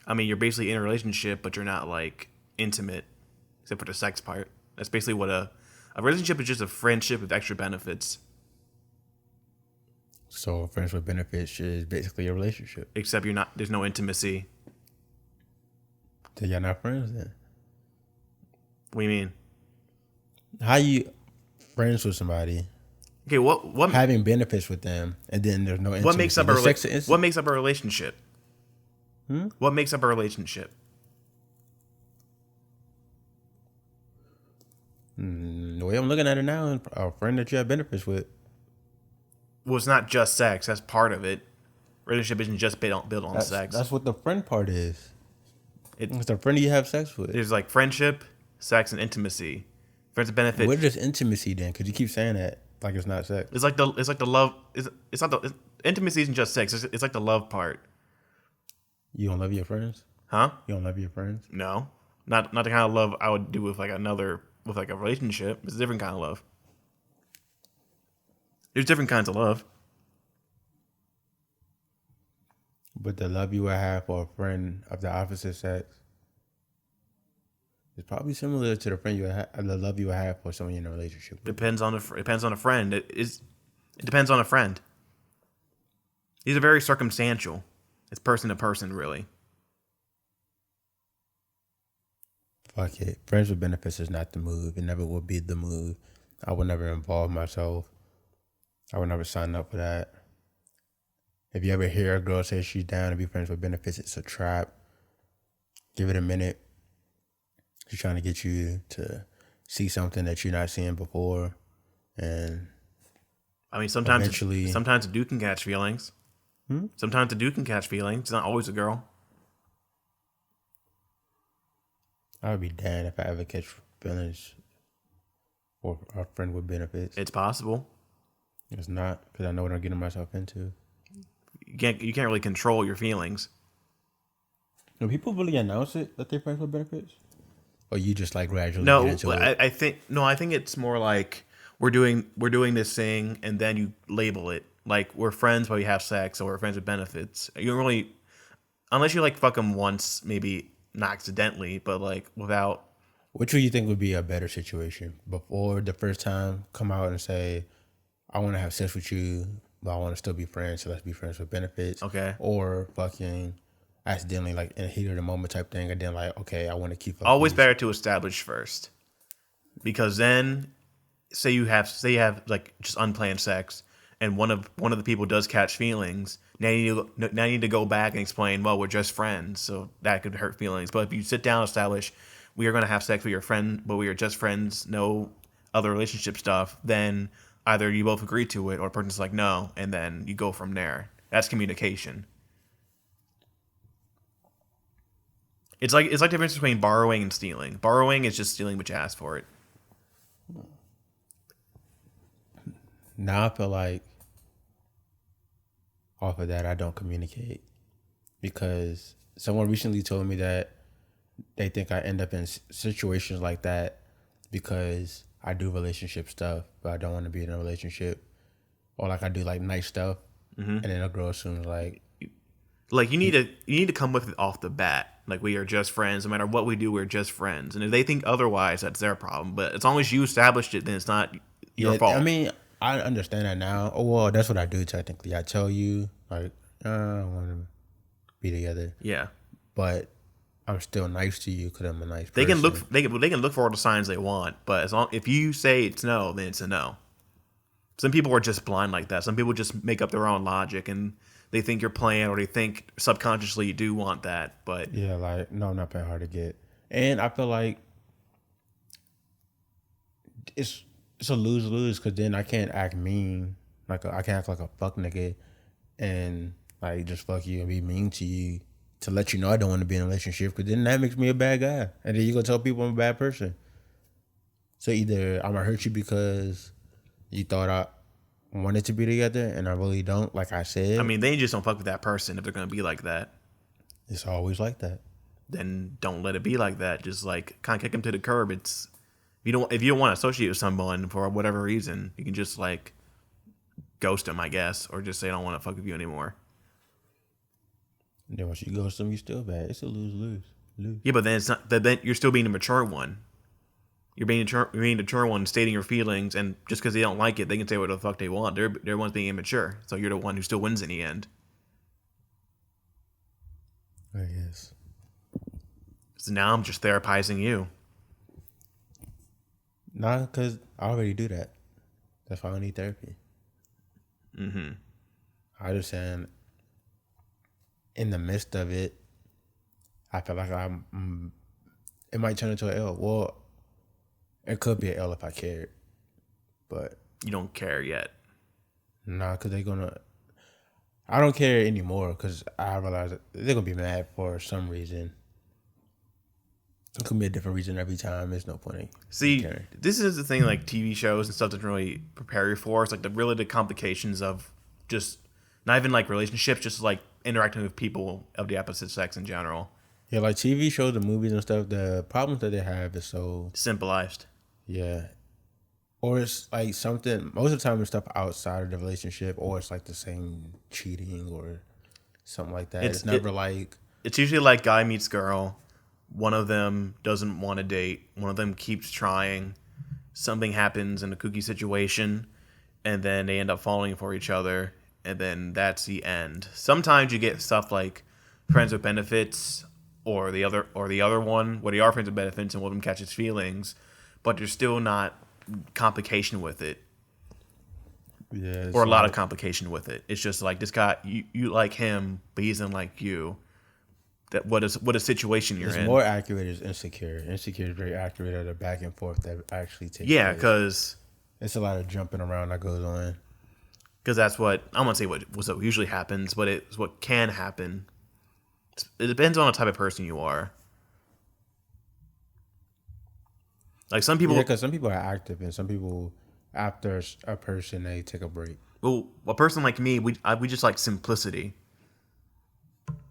I mean, you're basically in a relationship, but you're not like intimate, except for the sex part. That's basically what a relationship is. Just a friendship with extra benefits. So friends with benefits is basically a relationship. Except there's no intimacy. So you're not friends then? What do you mean? How you friends with somebody? Okay, what having benefits with them, and then there's no intimacy. What makes up what makes up a relationship? What makes up a relationship? The way I'm looking at it now, a friend that you have benefits with. Well, it's not just sex. That's part of it. Relationship isn't just built on sex. That's what the friend part is. It's the friend you have sex with. There's like friendship, sex, and intimacy. Friends with benefit. What is intimacy then? Because you keep saying that like it's not sex. It's like the love. It's not the intimacy isn't just sex. It's like the love part. You don't love your friends? Huh? You don't love your friends? No, not the kind of love I would do with like a relationship. It's a different kind of love. There's different kinds of love. But the love you would have for a friend of the opposite sex is probably similar to the love you would have for someone you're in a relationship with. Depends on a friend. It depends on a friend. These are very circumstantial. It's person to person, really. Fuck it. Friends with benefits is not the move. It never will be the move. I would never involve myself. I would never sign up for that. If you ever hear a girl say she's down to be friends with benefits, it's a trap. Give it a minute. She's trying to get you to see something that you're not seeing before. And I mean, sometimes a dude can catch feelings. Sometimes a dude can catch feelings. It's not always a girl. I would be damned if I ever catch feelings for a friend with benefits. It's possible. It's not, because I know what I'm getting myself into. You can't really control your feelings. Do people really announce it that they're friends with benefits? Or you just like gradually No, get into it? I think it's more like we're doing this thing, and then you label it like we're friends but we have sex, or we're friends with benefits. You don't really, unless you like fuck them once, maybe not accidentally, but like without. Which would you think would be a better situation? Before the first time, come out and say, I want to have sex with you, but I want to still be friends, so let's be friends with benefits. Okay. Or fucking accidentally, like in a heat of the moment type thing, and then like, okay, I want to keep fucking Always you. better to establish first, because then, say you have like just unplanned sex, and one of the people does catch feelings. Now you need to go back and explain, well, we're just friends, so that could hurt feelings. But if you sit down and establish, we are going to have sex with your friend, but we are just friends, no other relationship stuff, then either you both agree to it, or a person's like, no, and then you go from there. That's communication. It's like the difference between borrowing and stealing. Borrowing is just stealing, but you ask for it. Now I feel like off of that, I don't communicate, because someone recently told me that they think I end up in situations like that because I do relationship stuff, but I don't want to be in a relationship, or like I do like nice stuff, and then a girl assumes like you need to come with it off the bat. Like, we are just friends. No matter what we do, we're just friends. And if they think otherwise, that's their problem. But as long as you established it, then it's not your fault. I mean, I understand that now. Oh well, that's what I do technically. I tell you like I want to be together. Yeah, but I'm still nice to you because I'm a nice person. They can look for all the signs they want, but if you say it's no, then it's a no. Some people are just blind like that. Some people just make up their own logic, and they think you're playing, or they think subconsciously you do want that. But yeah, like, no, I'm not playing hard to get. And I feel like it's a lose-lose, because then I can't act mean. Like, I can't act like a fuck nigga and like just fuck you and be mean to you to let you know I don't want to be in a relationship, because then that makes me a bad guy. And then you go tell people I'm a bad person. So either I'm going to hurt you because you thought I wanted to be together and I really don't, like I said. I mean, they just don't fuck with that person if they're going to be like that. It's always like that. Then don't let it be like that. Just like kind of kick them to the curb. If you don't want to associate with someone for whatever reason, you can just like ghost them, I guess, or just say I don't want to fuck with you anymore. And then once you ghost them, you still bad. It's a lose. Yeah, but then it's not. Then you're still being a mature one. You're being a mature one, stating your feelings, and just because they don't like it, they can say what the fuck they want. They're the ones being immature. So you're the one who still wins in the end. I guess. So now I'm just therapizing you. Nah, because I already do that. That's why I need therapy. Mm-hmm. I just saying, in the midst of it, I feel like it might turn into an L. Well, it could be an L if I cared, but You don't care yet. nah, because I don't care anymore, because I realize that they're gonna be mad for some reason. It could be a different reason every time. There's no point in caring. This is the thing, like TV shows and stuff doesn't really prepare you for. It's like the complications of just not even like relationships, just like interacting with people of the opposite sex in general. Yeah, like TV shows and movies and stuff, the problems that they have is so Simplified. yeah. Or it's like something, most of the time it's stuff outside of the relationship, or it's like the same cheating or something like that. It's never like... It's usually like guy meets girl. One of them doesn't want to date. One of them keeps trying. Something happens in a kooky situation, and then they end up falling for each other, and then that's the end. Sometimes you get stuff like friends with benefits, or the other one, where they are friends with benefits and one of them catches feelings, but there's still not complication with it. Yeah, or a lot of complication with it. It's just like this guy, you like him, but he doesn't like you. That what a situation you're in. It's more accurate is Insecure. Insecure is very accurate at a back and forth that actually takes Yeah, place. because it's a lot of jumping around that goes on. Because that's what I'm gonna say. What usually happens, but it's what can happen. It depends on the type of person you are. Like some people, Yeah, because some people are active, and some people after a person they take a break. well, a person like me, we just like simplicity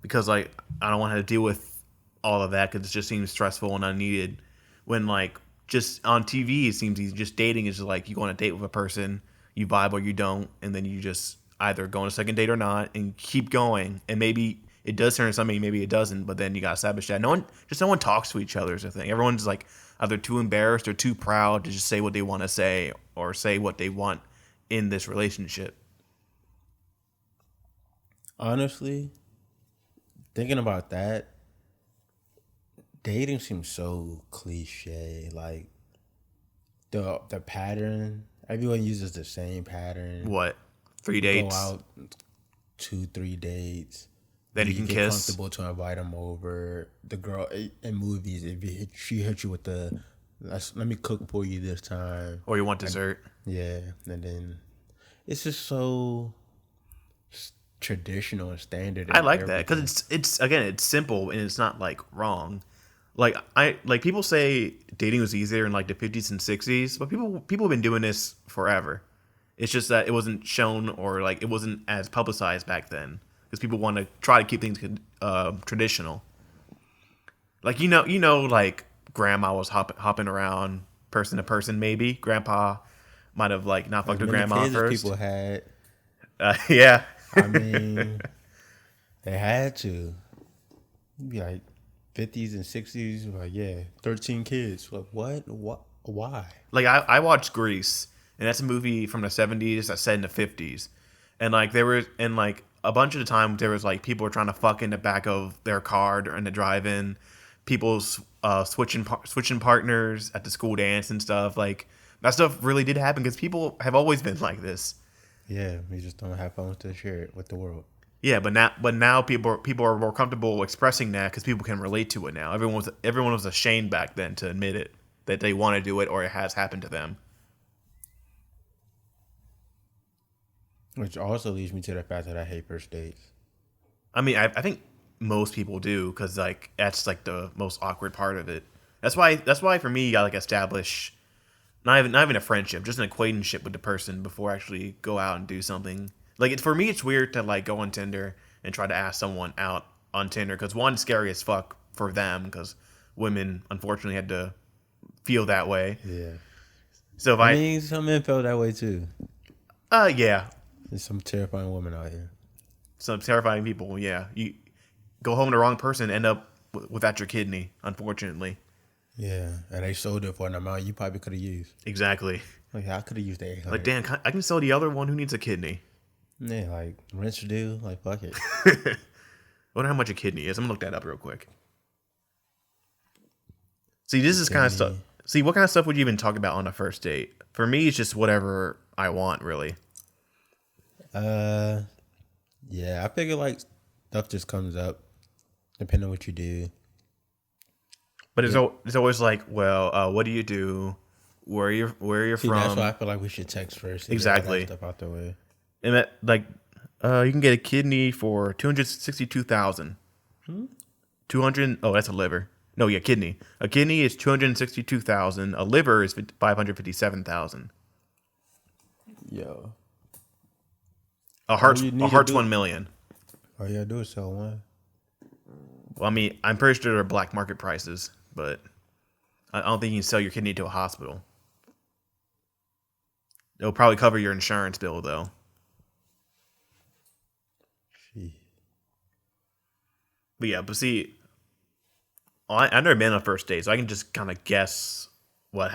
because like I don't want to deal with all of that because it just seems stressful and unneeded. When like just on TV, it seems easy. Just dating is just like you go on a date with a person, you vibe or you don't, and then you just either go on a second date or not, and keep going. And maybe it does turn into something, maybe it doesn't. But then you got to establish that no one talks to each other is a thing. Everyone's like either too embarrassed or too proud to just say what they want to say or say what they want in this relationship. Honestly, thinking about that, dating seems so cliche. Like the pattern, everyone uses the same pattern. What? 3 Go dates? out 2-3 dates. Then you can get kiss. comfortable to invite them over. The girl in movies, she hit you with the let me cook for you this time. Or you want dessert? Yeah, and then it's just so traditional and standard. I like that because it's simple and it's not like wrong. Like people say dating was easier in like the 50s and 60s, but people have been doing this forever. It's just that it wasn't shown or like it wasn't as publicized back then because people want to try to keep things traditional. Like like grandma was hopping around person to person. Maybe grandpa might have like not fucked with grandma kids first. People had. Yeah. I mean, they had to. You'd be like 50s and 60s, like, yeah, 13 kids. Like, what? Why? Like, I watched Grease, and that's a movie from the 70s that's set in the 50s. And, like, a bunch of the time, there was, like, people were trying to fuck in the back of their car during the drive-in. People switching partners at the school dance and stuff. Like, that stuff really did happen because people have always been like this. Yeah, we just don't have fun to share it with the world. Yeah, but now people are more comfortable expressing that because people can relate to it now. Everyone was ashamed back then to admit it that they want to do it or it has happened to them. Which also leads me to the fact that I hate first dates. I mean, I think most people do because like that's like the most awkward part of it. That's why for me, you gotta like establish not even a friendship, just an acquaintanceship with the person before actually go out and do something. Like for me, it's weird to like go on Tinder and try to ask someone out on Tinder because one, it's scary as fuck for them because women unfortunately had to feel that way. Yeah. So if I mean, some men felt that way too. Yeah. There's some terrifying women out here. Some terrifying people. Yeah. You go home to the wrong person, end up without your kidney, unfortunately. Yeah, and they sold it for an amount you probably could have used. Exactly. Like, I could have used that. Like, damn, I can sell the other one who needs a kidney. Yeah, like, rinse due, like, fuck it. I wonder how much a kidney is. I'm going to look that up real quick. See, this is kind of stuff. See, what kind of stuff would you even talk about on a first date? For me, it's just whatever I want, really. Yeah, I figure, like, stuff just comes up, depending on what you do. But it's always like, well, what do you do? Where you're from? That's why I feel like we should text first. Exactly. Stuff out the way. And that, like, you can get a kidney for $262,000. 200. Oh, that's a liver. No, yeah, kidney. A kidney is $262,000. A liver is $557,000. Yo. A heart's $1 million. All you gotta do is sell one. Well, I mean, I'm pretty sure they're black market prices, but I don't think you can sell your kidney to a hospital. It'll probably cover your insurance bill, though. But yeah, but see, I've never been on a first date, so I can just kind of guess what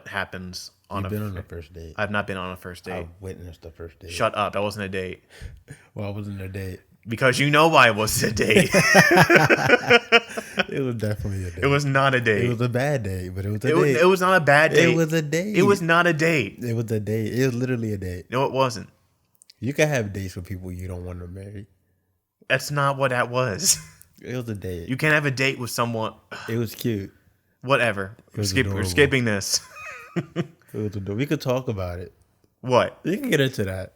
happens on You've been on a first date. I've not been on a first date. I witnessed the first date. Shut up. That wasn't a date. Well, it wasn't a date. Because you know why it was a date. It was definitely a date. It was not a date. It was a bad date, but it was a date. It was not a bad date. It was a date. It was not a date. It was a date. It was literally a date. No, it wasn't. You can have dates with people you don't want to marry. That's not what that was. It was a date. You can't have a date with someone. It was cute. Whatever. We're skipping this. It was adorable. We could talk about it. What? You can get into that.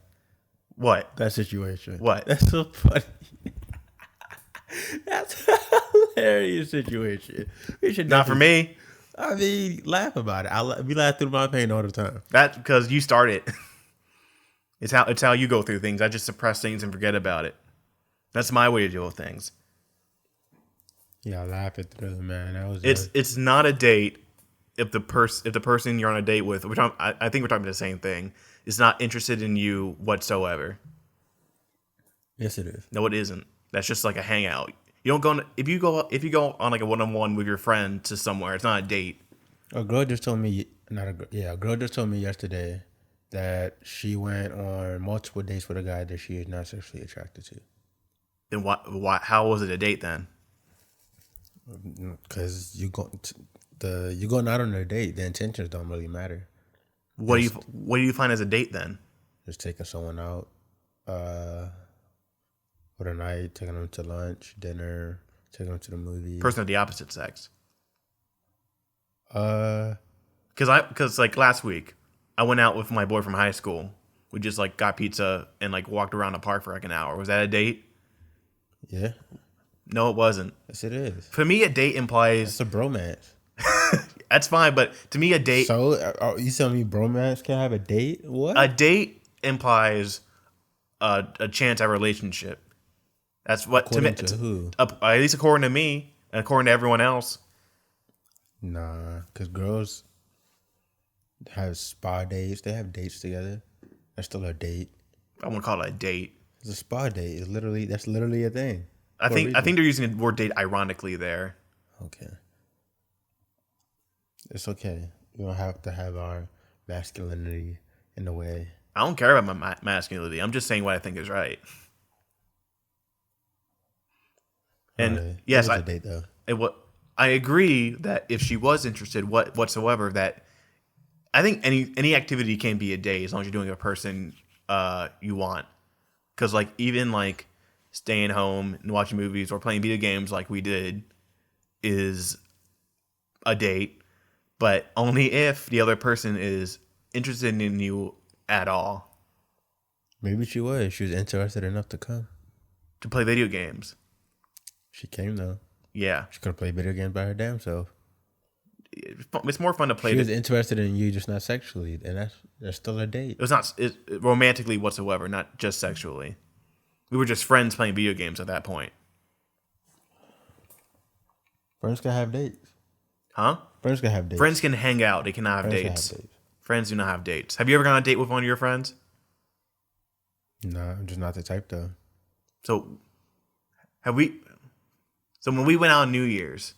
What? That situation. What? That's so funny. That's a hilarious situation. We should not for me. I mean, laugh about it. We laugh through my pain all the time. That's because you started. It's how you go through things. I just suppress things and forget about it. That's my way to deal with things. Yeah, laugh it through, man. That was It's not a date if the person you're on a date with, I think we're talking about the same thing, is not interested in you whatsoever. Yes, it is. No, it isn't. That's just like a hangout. You don't go if you go on like a one-on-one with your friend to somewhere. It's not a date. A girl just told me a girl just told me yesterday that she went on multiple dates with a guy that she is not sexually attracted to. Then why? How was it a date then? Because you're going out on a date. The intentions don't really matter. What do you find as a date then? Just taking someone out for the night, taking them to lunch, dinner, taking them to the movie. Person of the opposite sex. Because like last week, I went out with my boy from high school. We just like got pizza and like walked around the park for like an hour. Was that a date? Yeah. No, it wasn't. Yes, it is. For me, a date implies It's a bromance. that's fine, but to me, a date. So you telling me bromance can have a date? What? A date implies a chance at a relationship. That's what According to me. to who? At least according to me and according to everyone else. Nah, because girls have spa dates. They have dates together. That's still a date. I won't call it a date. It's a spa date. That's literally a thing. I think they're using the word date ironically there. Okay. It's okay. We don't have to have our masculinity in the way. I don't care about my masculinity. I'm just saying what I think is right. And Right. yes, It was a date though. I agree that if she was interested whatsoever, that I think any activity can be a date as long as you're doing a person you want. Because like even like staying home and watching movies or playing video games like we did is a date, but only if the other person is interested in you at all. Maybe she was. She was interested enough to come. To play video games. She came though. Yeah. She could have played video games by her damn self. It's more fun to play. She was interested in you, just not sexually, and that's still a date. It was not romantically whatsoever, not just sexually. We were just friends playing video games at that point. Friends can have dates. Huh? Friends can have dates. Friends can hang out. They cannot have dates. Friends do not have dates. Have you ever gone on a date with one of your friends? No, I'm just not the type though. So when we went out on New Year's,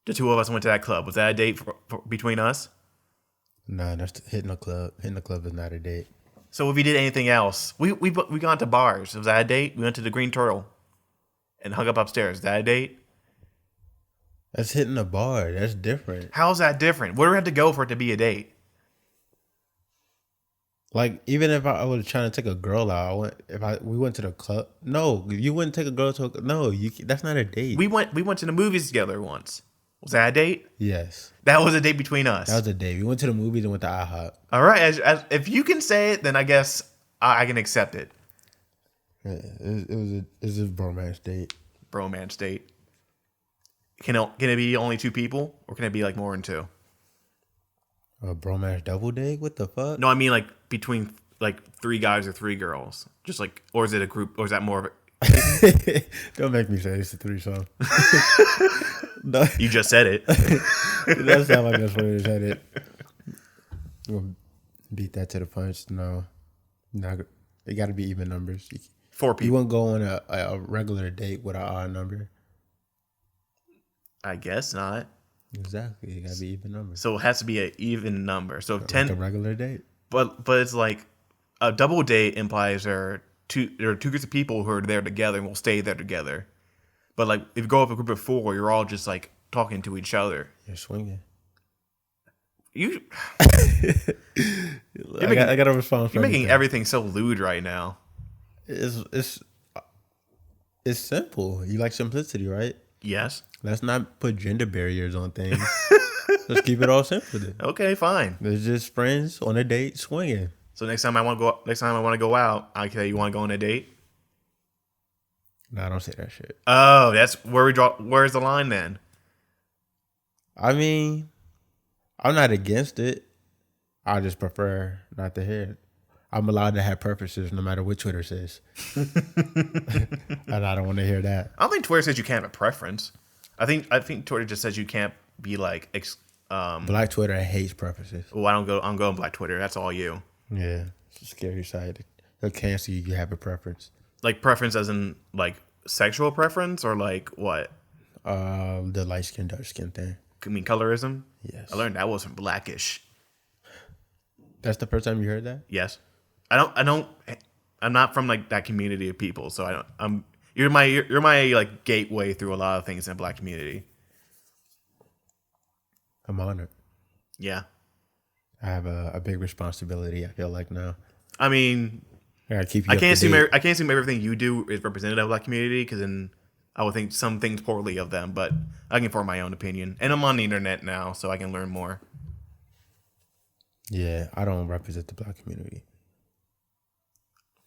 the two of us went to that club. Was that a date between us? Nah, that's hitting a club. Hitting a club is not a date. So if we did anything else, we gone to bars. Was that a date? We went to the Green Turtle and hung up upstairs. Is that a date? That's hitting a bar. That's different. How's that different? Where do we have to go for it to be a date? Like even if I was trying to take a girl out, we went to the club. No, you wouldn't take a girl to that's not a date. We went to the movies together once. Was that a date? Yes. That was a date between us. That was a date. We went to the movies and went to IHOP. All right. As if you can say it, then I guess I can accept it. Yeah, it was a bromance date. Bromance date. Can it be only two people, or can it be like more than two? A bromance double date? What the fuck? No, I mean like between like three guys or three girls. Just like, or is it a group, or is that more of a... Don't make me say it's a threesome. No. You just said it. It does sound like that's what it said it. We'll beat that to the punch. No. It got to be even numbers. 4 people. You wouldn't go on a regular date with an odd number. I guess not. Exactly. It got to be even numbers. So it has to be an even number. So Like 10. a regular date. But it's like a double date implies there are two groups of people who are there together and will stay there together. But like if you go with a group of 4, you're all just like talking to each other. You're swinging. I got a response. You're making everything so lewd right now. It's simple. You like simplicity, right? Yes. Let's not put gender barriers on things. Let's keep it all simple. Then. Okay, fine. They're just friends on a date swinging. So next time I want to go out, I say, you want to go on a date? No, I don't say that shit. Oh, that's where we draw. Where's the line then? I mean, I'm not against it. I just prefer not to hear it. I'm allowed to have preferences no matter what Twitter says. And I don't want to hear that. I don't think Twitter says you can't have a preference. I think Twitter just says you can't be like Black Twitter hates preferences. oh, I'm going Black Twitter. That's all you. Yeah, it's a scary side. They'll cancel you. You have a preference. Like preference as in like sexual preference or like what? The light skin, dark skin thing. I mean colorism? Yes. I learned that was from Blackish. That's the first time you heard that? Yes. I'm not from like that community of people, so I don't you're my like gateway through a lot of things in the Black community. I'm honored. Yeah. I have a big responsibility, I feel like now. I mean, I gotta keep you I up can't to date. assume everything you do is representative of the Black community because then I would think some things poorly of them, but I can form my own opinion. And I'm on the internet now, so I can learn more. Yeah, I don't represent the Black community.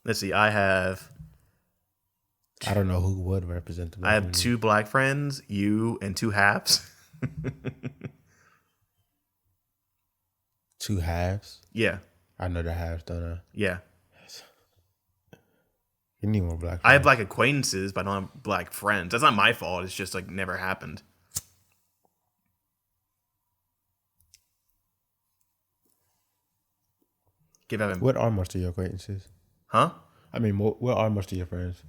Let's see, I don't know who would represent the Black have community. 2 Black friends, you and 2 halves. 2 halves. Yeah. I know the halves, don't I? Yeah. You need more Black friends. I have Black acquaintances, but I don't have Black friends. That's not my fault. It's just like never happened. Give Evan. What are most of your acquaintances? Huh? I mean, what are most of your friends?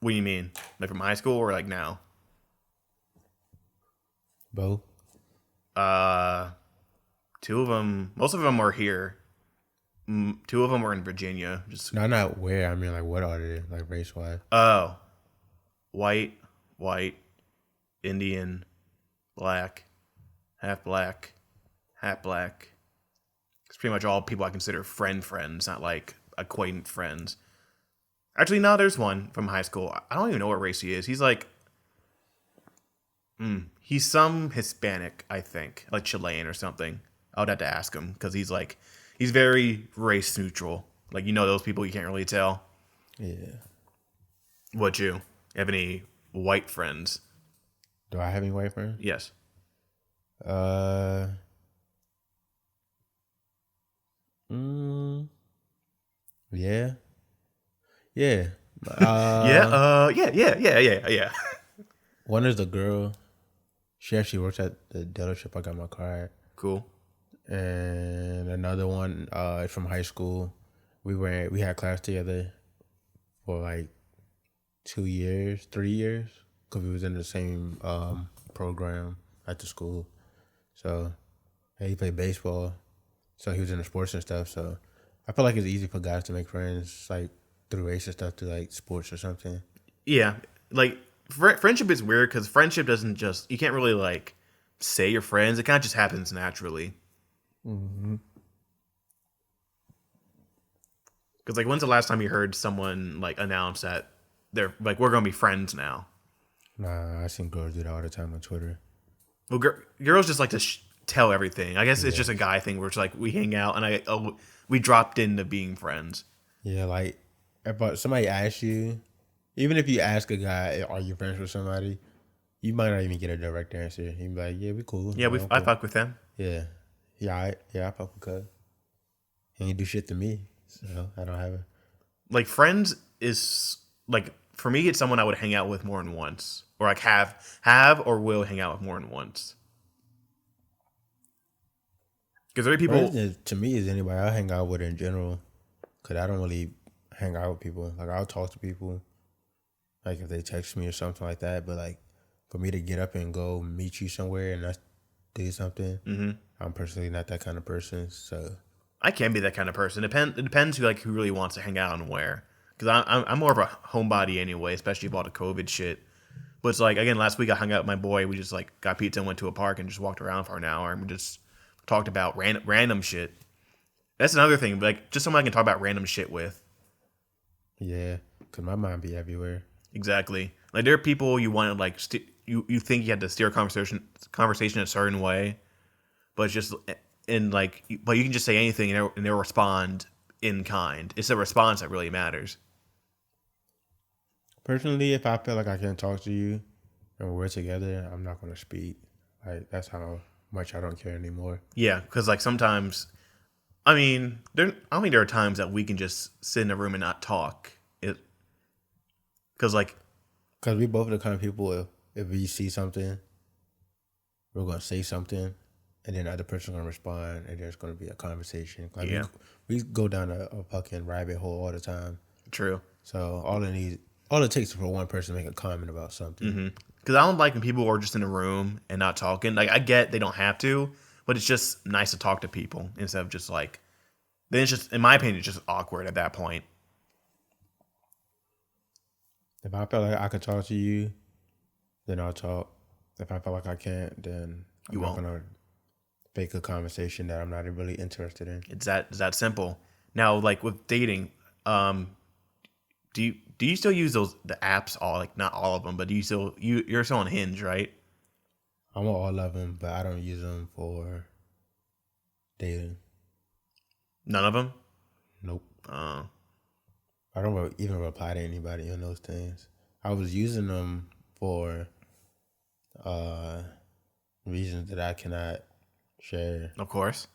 What do you mean? Like from high school or like now? Both? 2 of them, most of them are here. 2 of them were in Virginia. Just No, not where. I mean, like, what are they? Like, race-wise? oh, white, Indian, black, half black. It's pretty much all people I consider friends, not like acquaintance friends. Actually, no, there's one from high school. I don't even know what race he is. He's like, he's some Hispanic, I think, like Chilean or something. I would have to ask him because he's very race neutral. Like, you know, those people you can't really tell. Yeah. What you have any white friends? Do I have any white friends? Yes. Yeah. Yeah. Yeah. One is the girl. She actually works at the dealership I got my car at. Cool. And another one is from high school. We had class together for like 2 years, 3 years, because we was in the same program at the school. So he played baseball, so he was in the sports and stuff. So I feel like it's easy for guys to make friends like through race and stuff, through like sports or something. Yeah, like friendship is weird because friendship doesn't just, you can't really like say you're friends. It kind of just happens naturally. Mm-hmm. Because like, when's the last time you heard someone like announce that they're like, we're gonna be friends now? Nah, I seen girls do that all the time on Twitter. Well, girls just like to tell everything. I guess it's just a guy thing where it's like we hang out and we dropped into being friends. Yeah, like if somebody asks you, even if you ask a guy, are you friends with somebody, you might not even get a direct answer. He'd be like, yeah, we cool. Yeah, I'm I cool. fuck with them. Yeah. I fuck with cuz. He ain't do shit to me, so I don't have it. Like friends is like, for me, it's someone I would hang out with more than once, or like have or will hang out with more than once. Because there are people. Friends to me is anybody I hang out with in general, because I don't really hang out with people. Like, I'll talk to people, like if they text me or something like that. But like, for me to get up and go meet you somewhere and not do something, I'm personally not that kind of person. So I can be that kind of person. It depends who really wants to hang out and where. Because I'm more of a homebody anyway, especially with all the COVID shit. But it's like, again, last week I hung out with my boy. We just like got pizza and went to a park and just walked around for an hour and we just talked about random shit. That's another thing, like just someone I can talk about random shit with. yeah, because my mind be everywhere. Exactly. Like there are people you want to like you think you had to steer a conversation a certain way, but it's just but you can just say anything and they'll respond in kind. It's the response that really matters. Personally, if I feel like I can't talk to you and we're together, I'm not gonna speak. Like, that's how much I don't care anymore. Yeah, because like sometimes, I mean, I think there are times that we can just sit in a room and not talk. Because like, Because we both are the kind of people, if we see something, we're going to say something, and then the other person's going to respond, and there's going to be a conversation. Like yeah, we go down a fucking rabbit hole all the time. true. So all it takes is for one person to make a comment about something. Because I don't like when people are just in a room and not talking. Like I get they don't have to, but it's just nice to talk to people instead of just like. Then it's just, in my opinion, it's just awkward at that point. If I feel like I could talk to you, then I'll talk. If I feel like I can't, then I'm not gonna fake a conversation that I'm not really interested in. It's that simple. Now, like with dating, do you still use the apps? All like not all of them, but do you still you're still on Hinge, right? I'm on all of them, but I don't use them for dating. None of them. Nope. I don't even reply to anybody on those things. I was using them for reasons that I cannot share. Of course.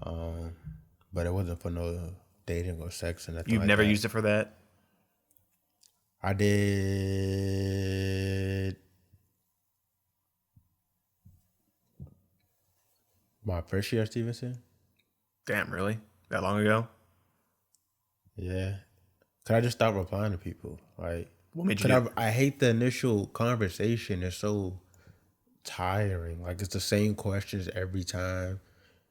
But it wasn't for no dating or sex and nothing. You've like never that. used it for that? I did my first year at Stevenson. Damn, really? That long ago? Yeah. Cause I just stopped replying to people. Like, What made you do? I hate the initial conversation. It's so tiring. Like, it's the same questions every time.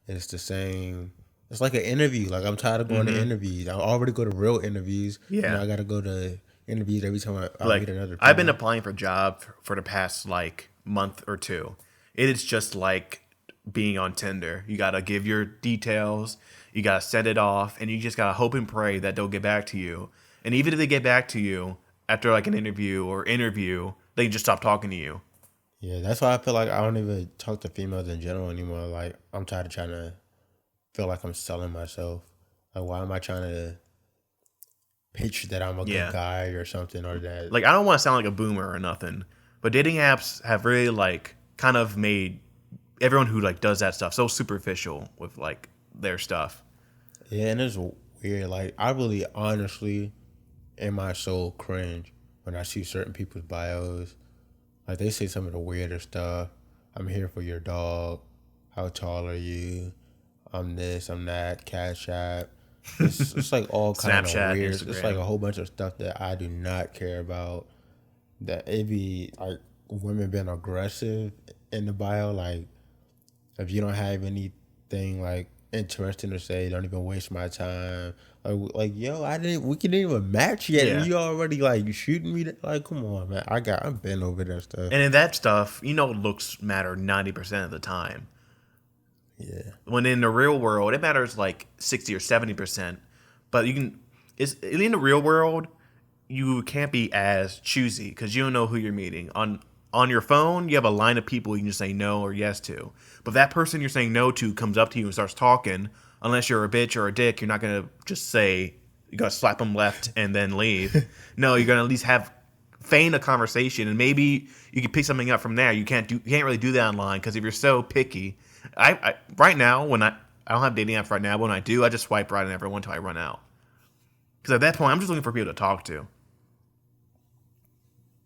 It's the same. It's like an interview. Like, I'm tired of going to interviews. I already go to real interviews. Yeah. Now I got to go to interviews every time I Like, meet another person. I've been applying for jobs for the past like month or two. It is just like being on Tinder. You gotta give your details, you gotta set it off, and you just gotta hope and pray that they'll get back to you. And even if they get back to you after like an interview, they can just stop talking to you. Yeah, that's why I feel like I don't even talk to females in general anymore. Like, I'm tired of trying to feel like I'm selling myself. Like, why am I trying to pitch that I'm a good guy or something, or that Like, I don't want to sound like a boomer or nothing, but dating apps have really like kind of made everyone who like does that stuff so superficial with like their stuff. Yeah, and it's weird. Like, I really honestly in my soul cringe when I see certain people's bios. Like, they say some of the weirdest stuff. I'm here for your dog. How tall are you? I'm this, I'm that, Cash App. It's like all kind of Snapchat, weird. Instagram. It's like a whole bunch of stuff that I do not care about. That it be like women being aggressive in the bio. Like, if you don't have anything like interesting to say, don't even waste my time. Like yo, we didn't even match yet, and you already like shooting me. Like, come on, man. I've been over that stuff. And in that stuff, looks matter 90% of the time. Yeah. When in the real world, it matters like 60 or 70%. But in the real world, you can't be as choosy because you don't know who you're meeting. On your phone, you have a line of people you can just say no or yes to. But if that person you're saying no to comes up to you and starts talking, unless you're a bitch or a dick, you're not going to just say, you're going to slap them left and then leave. No, you're going to at least feign a conversation, and maybe you can pick something up from there. You can't really do that online because if you're so picky, I right now when I don't have dating apps right now, but when I do, I just swipe right on everyone until I run out. Because at that point, I'm just looking for people to talk to.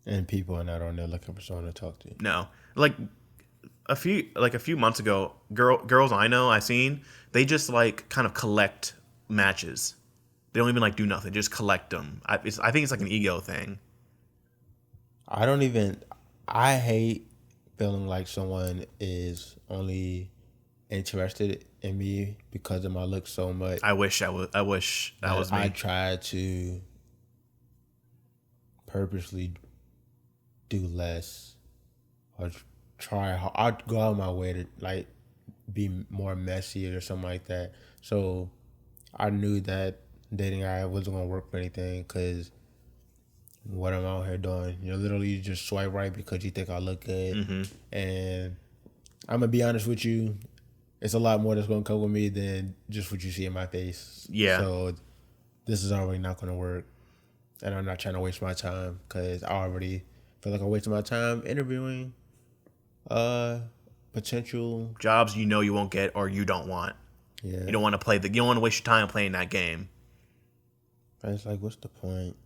And people are not on there looking for someone to talk to. No, like a few months ago, girls I seen, they just like kind of collect matches. They don't even like do nothing, just collect them. I think it's like an ego thing. I hate feeling like someone is only interested in me because of my looks so much. I wish that was me. I try to purposely do less, or I'd go out of my way to like be more messy or something like that. So I knew that dating I wasn't gonna work for anything because what I'm out here doing, literally you just swipe right because you think I look good. Mm-hmm. And I'm gonna be honest with you, it's a lot more that's gonna come with me than just what you see in my face. Yeah. So this is already not gonna work, and I'm not trying to waste my time because I already feel like I wasted my time interviewing potential jobs you know you won't get or you don't want. Yeah. You don't want to play you don't want to waste your time playing that game. It's like, what's the point?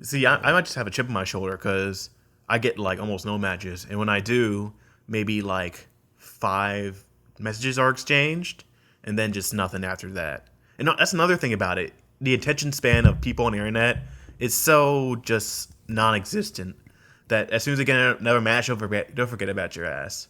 See, I might just have a chip on my shoulder because I get like almost no matches, and when I do, maybe like 5 messages are exchanged, and then just nothing after that. And that's another thing about it. The attention span of people on the internet is so just non-existent that as soon as they get another match, they'll forget about your ass.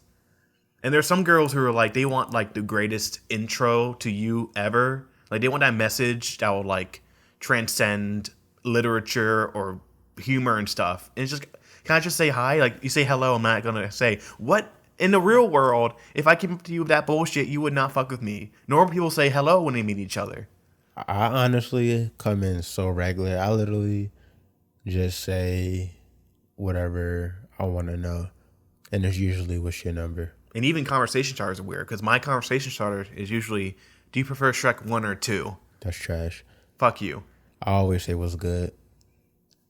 And there's some girls who are like, they want like the greatest intro to you ever. Like they want that message that will like transcend literature or humor and stuff. And it's just, can I just say hi? Like you say hello, I'm not gonna say what. In the real world, if I came up to you with that bullshit, you would not fuck with me. Normal people say hello when they meet each other. I honestly come in so regular. I literally just say whatever I want to know, and it's usually what's your number. And even conversation starters are weird because my conversation starter is usually, do you prefer Shrek 1 or 2? That's trash. Fuck you. I always say what's good.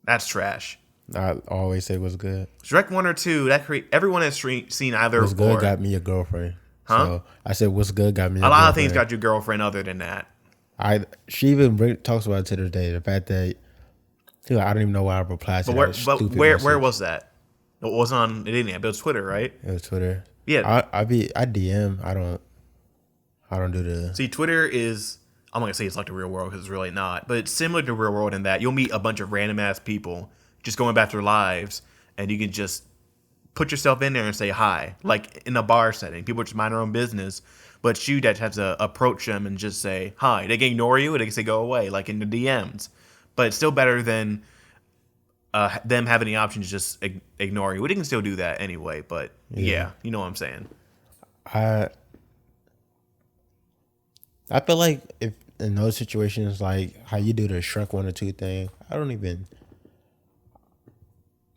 That's trash. I always say what's good. Shrek 1 or 2, everyone has seen either What's good or. got me a girlfriend. Huh? So I said what's good got me a girlfriend. A lot of things got your girlfriend other than that. She even talks about it to this day. The fact that I don't even know why I replied to that stupid where message. was that? It was on, it didn't, it was Twitter, right? It was Twitter. Yeah. I DM. I don't do the. See, Twitter is, I'm not gonna say it's like the real world because it's really not, but it's similar to the real world in that you'll meet a bunch of random ass people just going about their lives, and you can just put yourself in there and say hi, like in a bar setting. People just mind their own business, but you that have to approach them and just say hi. They can ignore you, or they can say go away, like in the DMs. But it's still better than them having the option to just ignore you. They can still do that anyway, but yeah, you know what I'm saying. I feel like if in those situations, like how you do the Shrek 1 or 2 thing, I don't even.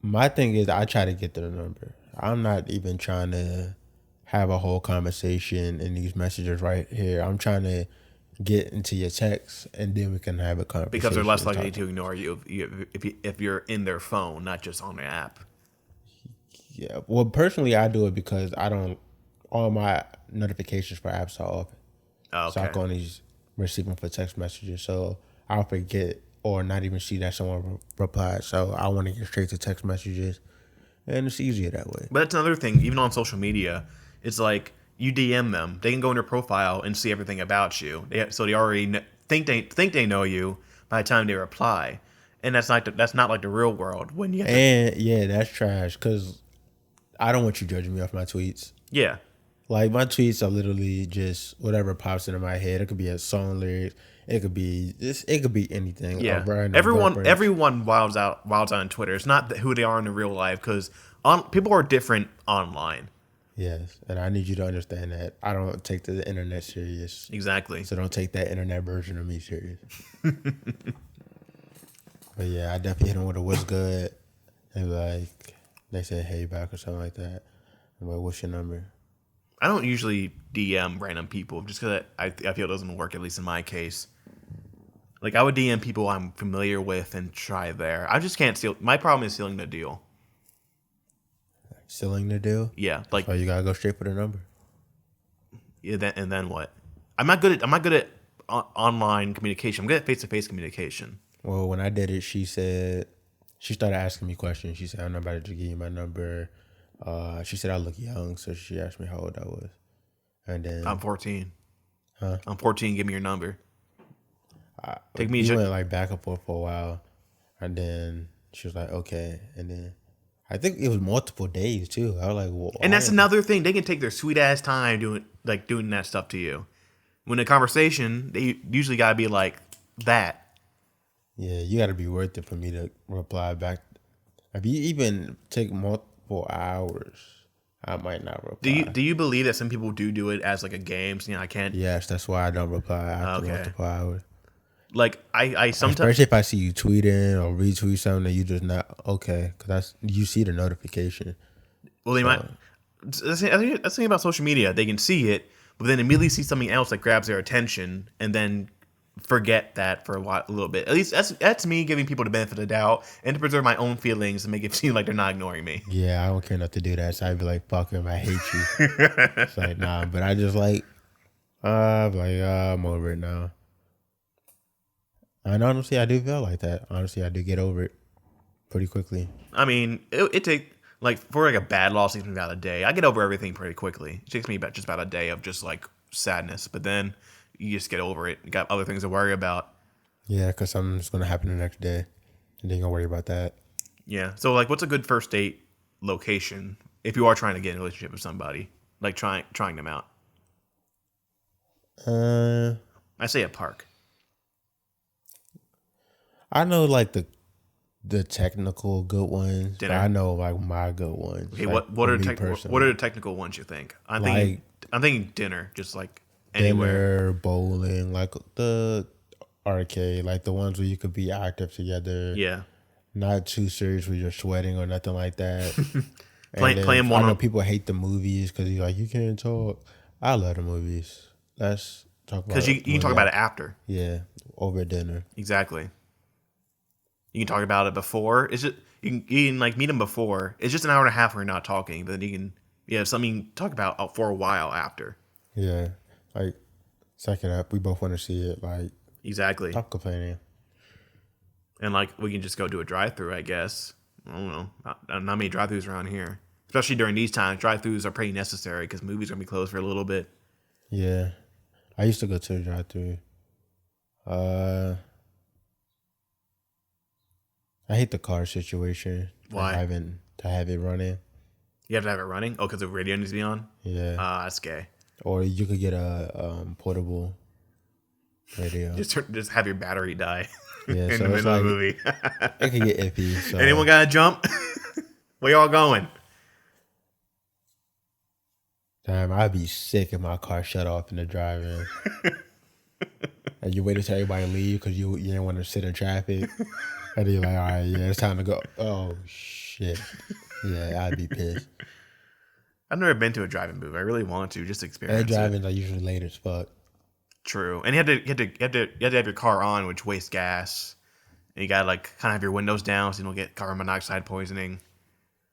My thing is, I try to get to the number. I'm not even trying to have a whole conversation in these messages right here. I'm trying to get into your text, and then we can have a conversation. Because they're less likely to ignore you if you're in their phone, not just on the app. Yeah. Well, personally, I do it because I don't. All my notifications for apps are off. Oh, okay. So I go on these receiving for text messages. So I'll forget or not even see that someone replied. So I want to get straight to text messages, and it's easier that way. But that's another thing. Even on social media, it's like you DM them, they can go in their profile and see everything about you. So they already think they know you by the time they reply, and that's not like the real world when you. Yeah, that's trash because I don't want you judging me off my tweets. Yeah. Like my tweets are literally just whatever pops into my head. It could be a song lyrics. It could be anything. Yeah. Everyone wilds out on Twitter. It's not who they are in the real life because people are different online. Yes, and I need you to understand that I don't take the internet serious. Exactly. So don't take that internet version of me serious. But yeah, I definitely hit them with a what's good. And like they say hey back or something like that. I'm like, what's your number? I don't usually DM random people just because I feel it doesn't work, at least in my case. Like, I would DM people I'm familiar with and try there. I just can't seal. My problem is sealing the deal. Sealing the deal? Yeah, like. So you gotta go straight for the number. Yeah, and then what? I'm not good at online communication. I'm good at face-to-face communication. Well, when I did it, she started asking me questions. She said, "I'm not about to give you my number." She said I look young, so she asked me how old I was, and then I'm 14. Huh? I'm 14. Give me your number. Take me. We went like back and forth for a while, and then she was like, "Okay," and then I think it was multiple days too. I was like, "Well," and that's another thing. They can take their sweet ass time doing that stuff to you. When the conversation, they usually gotta be like that. Yeah, you gotta be worth it for me to reply back. If you even take multiple hours, I might not reply. Do you believe that some people do it as like a game? So, I can't. Yes, that's why I don't reply after multiple hours. Like I sometimes, especially if I see you tweeting or retweet something that you just not okay, because you see the notification. Well, they might. That's the thing about social media. They can see it, but then immediately see something else that grabs their attention, and then forget that for a little bit. At least that's me giving people the benefit of the doubt and to preserve my own feelings and make it seem like they're not ignoring me. Yeah, I don't care enough to do that. So I'd be like, fuck him, I hate you. It's like, nah, but I just like, I'm over it now. And honestly, I do feel like that. Honestly, I do get over it pretty quickly. I mean, it takes like for like a bad loss takes me about a day. I get over everything pretty quickly. It takes me just about a day of just like sadness, but then you just get over it. You got other things to worry about. Yeah, because something's going to happen the next day. And then you're going to worry about that. Yeah. So, like, what's a good first date location if you are trying to get in a relationship with somebody? Like, trying them out. I say a park. I know, like, the technical good ones. Dinner. I know, like, my good ones. Okay, like, what are the technical ones you think? I'm thinking dinner, just like anywhere. Dinner, bowling, like the arcade, like the ones where you could be active together. Yeah. Not too serious where you're sweating or nothing like that. Playing one. I know people hate the movies because you're like, you can't talk. I love the movies. Let's talk about it. Because you can talk about it after. Yeah, over dinner. Exactly. You can talk about it before. It's just you can like meet them before. It's just an hour and a half where you're not talking, but then you have something you can talk about for a while after. Yeah, like second up, we both want to see it. Like exactly. Stop complaining. And like we can just go do a drive-through, I guess. I don't know. Not many drive-throughs around here, especially during these times. Drive-throughs are pretty necessary because movies are gonna be closed for a little bit. Yeah, I used to go to a drive-through. I hate the car situation. Why? To have it running. You have to have it running? Oh, because the radio needs to be on? Yeah. That's gay. Or you could get a portable radio. Just have your battery die Yeah, in so the middle of the like, movie. It could get iffy. So. Anyone got to jump? Where y'all going? Damn, I'd be sick if my car shut off in the drive-in. And you waited till everybody leave because you didn't want to sit in traffic. And then you're like, all right, yeah, it's time to go. Oh, shit. Yeah, I'd be pissed. I've never been to a drive-in movie. I really want to just experience it. Drive-ins are usually late as fuck. True. And you had to have your car on, which wastes gas. And you gotta like kind of have your windows down so you don't get carbon monoxide poisoning.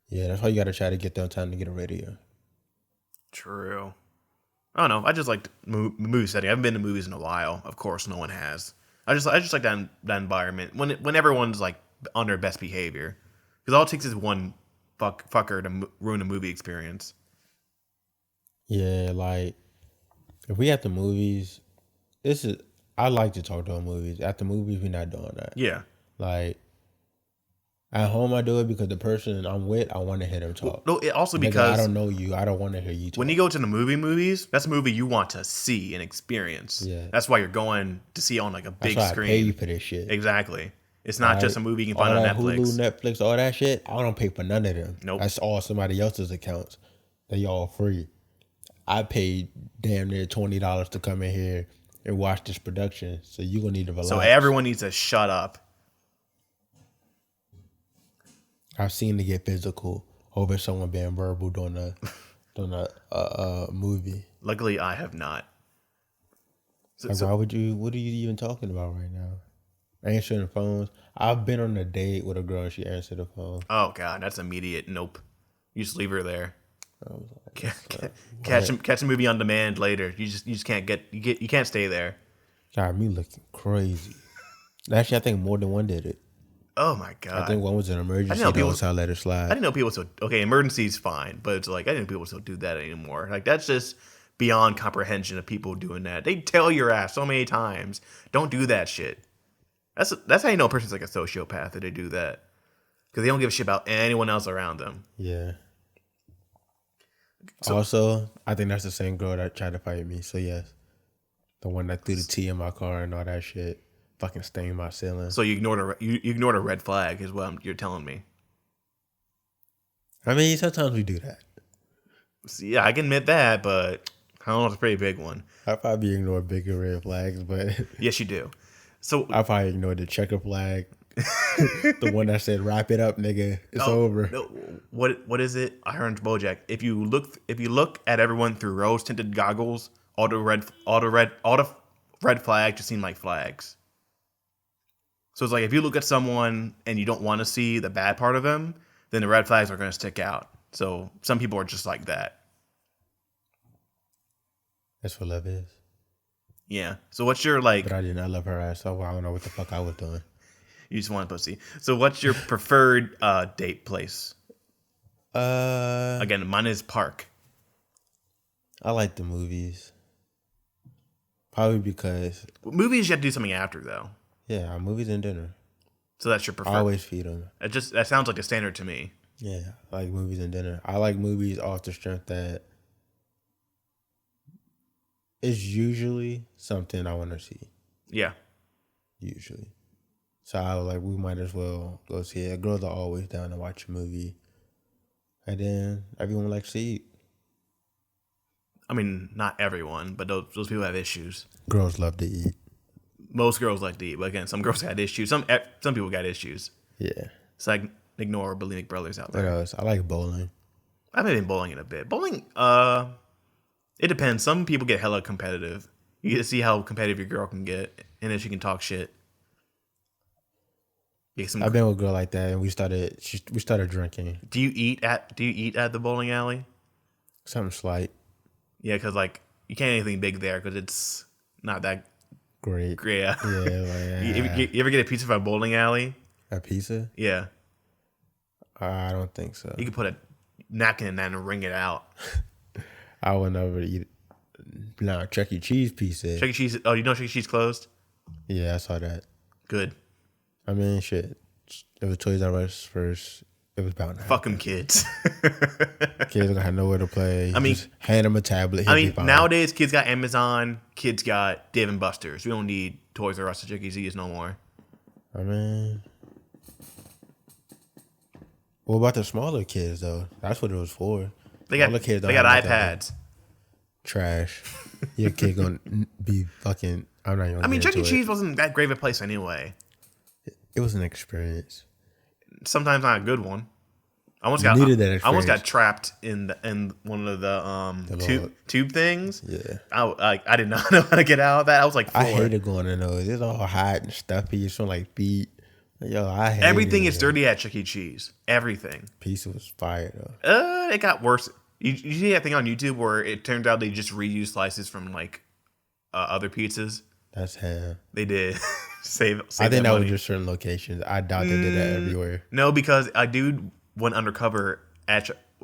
Yeah, that's why you gotta try to get there on time to get a radio. True. I don't know. I just like movie setting. I haven't been to movies in a while. Of course, no one has. I just like that environment when everyone's like on their best behavior. Because all it takes is one fucker to ruin a movie experience. Yeah, like if we at the movies, I like to talk to movies. At the movies, we're not doing that. Yeah. Like at home, I do it because the person I'm with, I want to hear them talk. No, it also because I don't know you. I don't want to hear you talk. When you go to the movies, that's a movie you want to see and experience. Yeah. That's why you're going to see on like a big screen. I pay you for this shit. Exactly. It's not just a movie you can find on Netflix. Hulu, Netflix, all that shit. I don't pay for none of them. Nope. That's all somebody else's accounts. They all free. I paid damn near $20 to come in here and watch this production. So you're gonna need to relax. So everyone needs to shut up. I've seen it get physical over someone being verbal during a movie. Luckily, I have not. Why would you? What are you even talking about right now? Answering phones. I've been on a date with a girl and she answered the phone. Oh God, that's immediate. Nope. You just leave her there. I was like, catch a movie on demand later. You just can't you can't stay there. Got me looking crazy. Actually, I think more than one did it. Oh my God. I think one was an emergency. So I let it slide. I didn't know people still. Okay, emergency's fine, but it's like I didn't know people still do that anymore. Like that's just beyond comprehension of people doing that. They tell your ass so many times, don't do that shit. That's how you know a person's like a sociopath if they do that, because they don't give a shit about anyone else around them. Yeah. So, also, I think that's the same girl that tried to fight me. So yes, the one that threw the tea in my car and all that shit, fucking stained my ceiling. So you ignored a red flag, is what you're telling me. I mean, sometimes we do that. Yeah, I can admit that, but I don't know, it's a pretty big one. I probably ignore bigger red flags, but yes, you do. So I probably ignored the checker flag, the one that said "wrap it up, nigga, it's over." No, what is it? I heard BoJack. If you look at everyone through rose tinted goggles, all the red flags just seem like flags. So it's like if you look at someone and you don't want to see the bad part of them, then the red flags are going to stick out. So some people are just like that. That's what love is. Yeah. So what's your like? But I did not love her ass, so I don't know what the fuck I was doing. You just want pussy. So what's your preferred date place? Again, mine is park. I like the movies. Probably because Movies you have to do something after though. yeah, movies and dinner. So that's your preferred. I always feed them. That sounds like a standard to me. Yeah, I like movies and dinner. I like movies off the strength that it's usually something I want to see. Yeah. Usually. So I was like, we might as well go see it. Girls are always down to watch a movie. And then everyone likes to eat. I mean, not everyone, but those people have issues. Girls love to eat. Most girls like to eat, but again, some girls got issues. Some people got issues. Yeah. So I ignore bulimic brothers out What there. else? I like bowling. I haven't been bowling in a bit. Bowling, it depends. Some people get hella competitive. You get to see how competitive your girl can get, and if she can talk shit. I've been with a girl like that, and we started drinking. Do you eat at the bowling alley? Something slight. Yeah, because like you can't eat anything big there because it's not that Great. Yeah. Yeah. You ever get a pizza from a bowling alley? A pizza? Yeah. I don't think so. You could put a napkin in that and wring it out. I would never eat. No, Chuck E. Cheese pizza. Chuck E. Cheese. Oh, you know Chuck E. Cheese closed? Yeah, I saw that. Good. I mean, shit. It was Toys R Us first. It was bound to happen. Fuck them kids. Kids don't have nowhere to play. I mean, just hand them a tablet. Nowadays kids got Amazon. Kids got Dave and Buster's. We don't need Toys R Us or Chuck E. Cheese no more. I mean, what about the smaller kids though? That's what it was for. They got iPads. Trash. Your kid gonna be fucking. I'm not even. I mean, Chuck E. Cheese wasn't that great of a place anyway. It was an experience. Sometimes not a good one. I almost got trapped in one of the tube things. Yeah, I did not know how to get out of that. I was like, 4. I hated going in those. It's all hot and stuffy. It's like feet. Yo, I hate everything is dirty at Chuck E. Cheese. Everything. Pizza was fire though. It got worse. You see that thing on YouTube where it turns out they just reuse slices from like other pizzas. That's ham. They did. save I think that money. was just certain locations. I doubt they did that everywhere. No, because a dude went undercover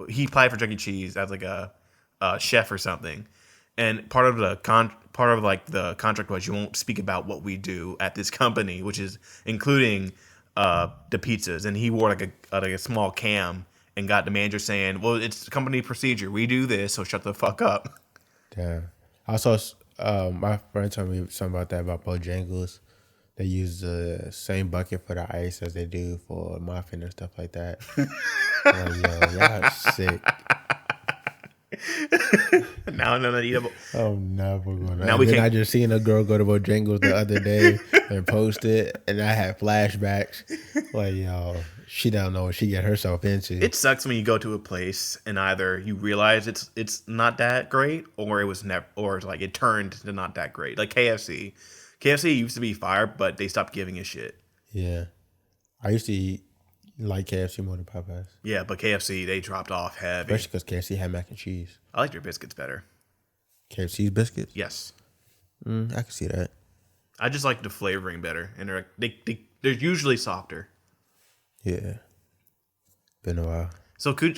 he applied for Chuck E. Cheese as like a chef or something, and part of the contract was you won't speak about what we do at this company, which is including the pizzas. And he wore like a small cam and got the manager saying, "Well, it's company procedure. We do this, so shut the fuck up." Damn. I saw my friend told me something about that about Bojangles. They use the same bucket for the ice as they do for muffin and stuff like that. Like, yo, y'all sick. Now I'm not eatable. I'm never gonna. Now we can't. I just seen a girl go to Bojangles the other day and post it, and I had flashbacks. Like, yo, she don't know what she get herself into. It sucks when you go to a place and either you realize it's not that great, or it was never, or it's like it turned to not that great. Like KFC. KFC used to be fire, but they stopped giving a shit. Yeah, I used to like KFC more than Popeyes. Yeah, but KFC, they dropped off heavy. Especially because KFC had mac and cheese. I like their biscuits better. KFC's biscuits? Yes. I can see that. I just like the flavoring better, and they're usually softer. Yeah. Been a while. So do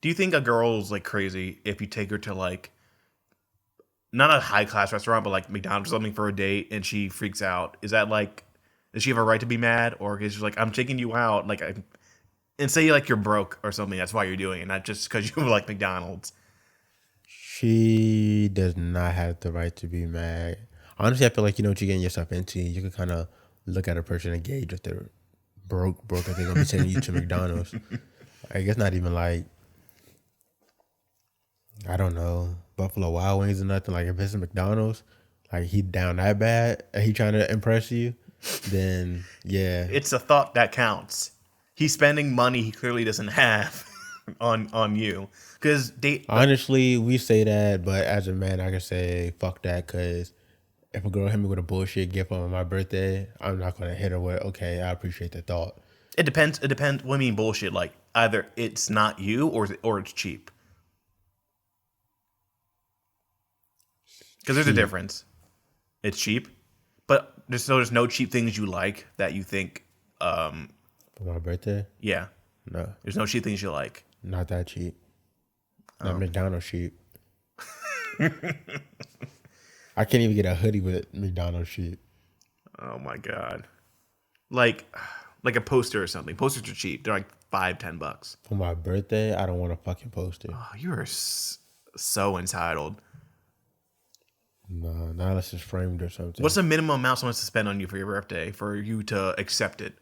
you think a girl's like crazy if you take her to like not a high class restaurant, but like McDonald's or something for a date, and she freaks out? Is that like, does she have a right to be mad, or is she like, I'm taking you out, like, and say like you're broke or something? That's why you're doing it, not just because you like McDonald's. She does not have the right to be mad. Honestly, I feel like you know what you're getting yourself into. You can kind of look at a person and gauge if they're broke, if they're gonna be sending you to McDonald's. I guess not even like, I don't know, Buffalo Wild Wings or nothing. Like if it's a McDonald's, like he down that bad and he trying to impress you, then yeah. It's a thought that counts. He's spending money he clearly doesn't have on you. Because honestly, we say that, but as a man, I can say fuck that, because if a girl hit me with a bullshit gift on my birthday, I'm not gonna hit her with, okay, I appreciate the thought. It depends. It depends. What do you mean bullshit? Like either it's not you or it's cheap. Because there's a difference. It's cheap, but there's no cheap things you like that you think. For my birthday? Yeah. No. There's no cheap things you like. Not that cheap. Not McDonald's cheap. I can't even get a hoodie with McDonald's cheap. Oh my god. Like a poster or something. Posters are cheap. They're like $5-10. For my birthday, I don't want a fucking poster. Oh, you are so entitled. No, not unless it's framed or something. What's the minimum amount someone has to spend on you for your birthday for you to accept it?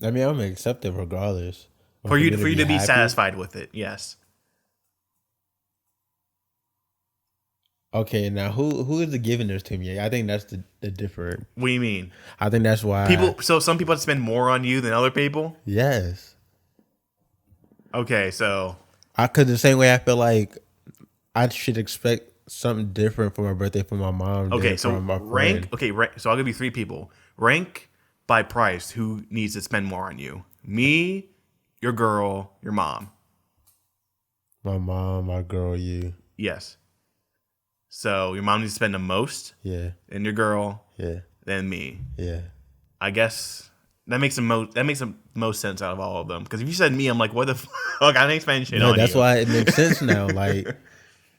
I mean, I'm gonna accept it regardless. For you to be happy. satisfied with it, yes. Okay, now who is giving this to me? I think that's the different. What do you mean? I think that's why So some people have to spend more on you than other people? Yes. Okay, so Cause the same way I feel like I should expect something different for my birthday from my mom. okay, so from my rank. friend. Okay, so I'll give you 3 people. Rank by price who needs to spend more on you. Me, your girl, your mom. My mom, my girl, you. Yes. So your mom needs to spend the most, Yeah. and your girl, Yeah. then me. Yeah. I guess that makes the most sense out of all of them. Because if you said me, I'm like, what the fuck? I ain't spending shit No, on that's you. why it makes sense now. Like,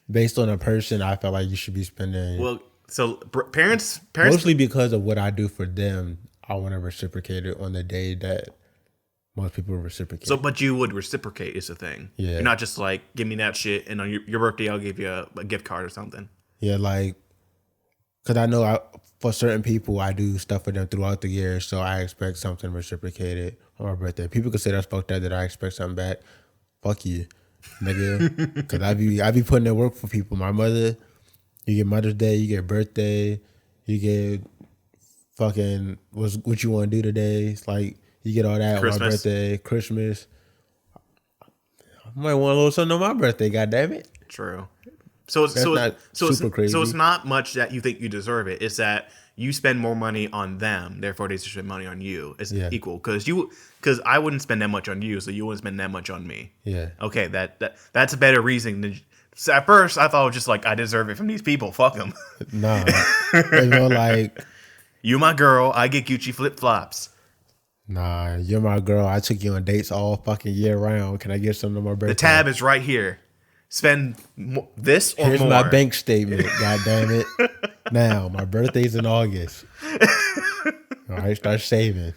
based on a person, I felt like you should be spending. Well, so parents. Mostly because of what I do for them, I want to reciprocate it on the day that most people reciprocate. So, but you would reciprocate is the thing. Yeah. You're not just like, give me that shit, and on your birthday, I'll give you a gift card or something. Yeah, like, because I know for certain people, I do stuff for them throughout the year, so I expect something reciprocated on my birthday. People could say that's fucked up that I expect something back. Fuck you, nigga. Because I be putting in work for people. My mother, you get Mother's Day, you get birthday, you get fucking what you want to do today. It's like you get all that Christmas. on my birthday, Christmas. I might want a little something on my birthday. God damn it. True. So it's crazy. So it's not much that you think you deserve it. It's that you spend more money on them, therefore they should spend money on you. It's equal because I wouldn't spend that much on you, so you wouldn't spend that much on me. Yeah. Okay, that's a better reason than. So at first, I thought it was just like I deserve it from these people. Fuck them. Nah. You know, like, you my girl, I get Gucci flip flops. nah, you're my girl. I took you on dates all fucking year round. Can I get something on my birthday? The tab is right here. Spend this or Here's more. my bank statement. God damn it. Now, my birthday's in August. All right, start saving.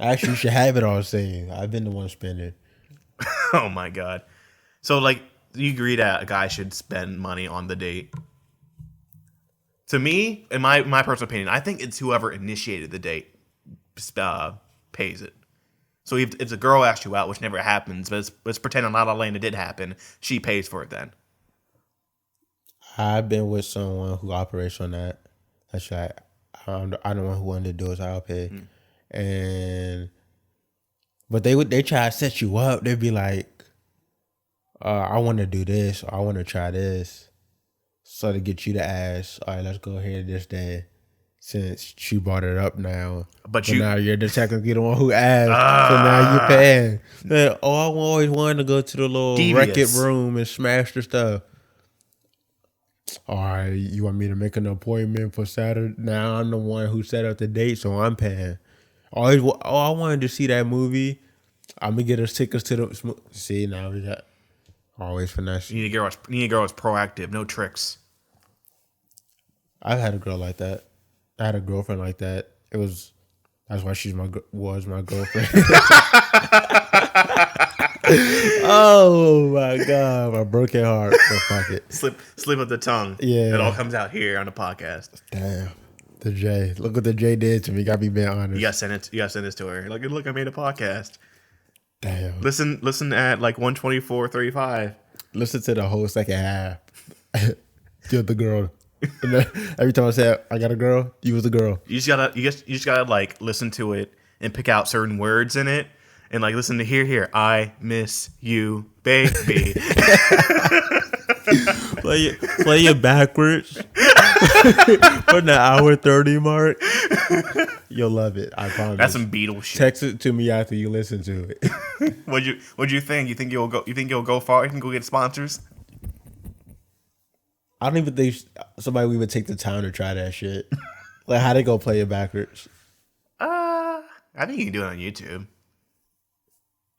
Actually, you should have it all saved. I've been the one spending. Oh my god. So like, you agree that a guy should spend money on the date? To me, in my personal opinion, I think it's whoever initiated the date pays it. So if a girl asks you out, which never happens, but let's pretend on La La Land it did happen, she pays for it then. I've been with someone who operates on that. That's right. I'm the one who wanted to do it, so I'll pay. But they try to set you up. They'd be like, I want to do this, or I want to try this. So to get you to ask, all right, let's go here this day. Since she brought it up now. But now you're the technically the one who asked. So now you're paying. Man, I always wanted to go to the little Devious. record room and smash the stuff. All right, you want me to make an appointment for Saturday? Now I'm the one who set up the date, so I'm paying. I wanted to see that movie. I'm going to get us tickets to the... See, now we got... Always finesse. You need a girl that's proactive, no tricks. I've had a girl like that. I had a girlfriend like that. That's why was my girlfriend. Oh my god, my broken heart. But fuck it. Slip of the tongue. Yeah. It all comes out here on the podcast. Damn. The J. Look what the J did to me. Got me being honest. You gotta send this to her. Like, look, I made a podcast. Damn. Listen at like 124:35. Listen to the whole second half. You're the girl. And then every time I say I got a girl, you was the girl. You just gotta like listen to it and pick out certain words in it and like listen to here. I miss you, baby. play it backwards from the hour 30 mark. You'll love it. I promise. That's some Beatles shit. Text it to me after you listen to it. What'd you think? You think you'll go far? You can go get sponsors? I don't even think somebody would take the time to try that shit. Like, how they go play it backwards? I think you can do it on YouTube.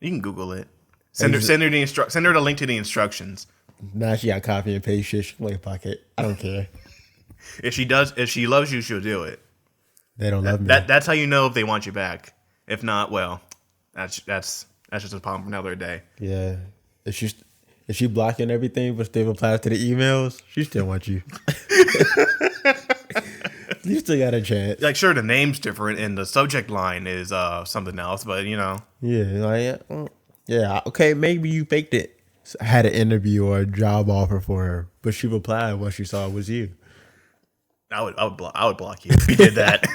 You can Google it. Send her the link to the instructions. Now she got copy and paste shit. She can play pocket. I don't care. If she loves you, she'll do it. They don't love me. That's how you know if they want you back. If not, well, that's just a problem for another day. Yeah. If she blocking everything but still replies to the emails, she still wants you. You still got a chance. Like, sure, the name's different and the subject line is something else, but you know. Yeah, okay, maybe you faked it. Had an interview or a job offer for her, but she replied what she saw was you. I would block you if you did that.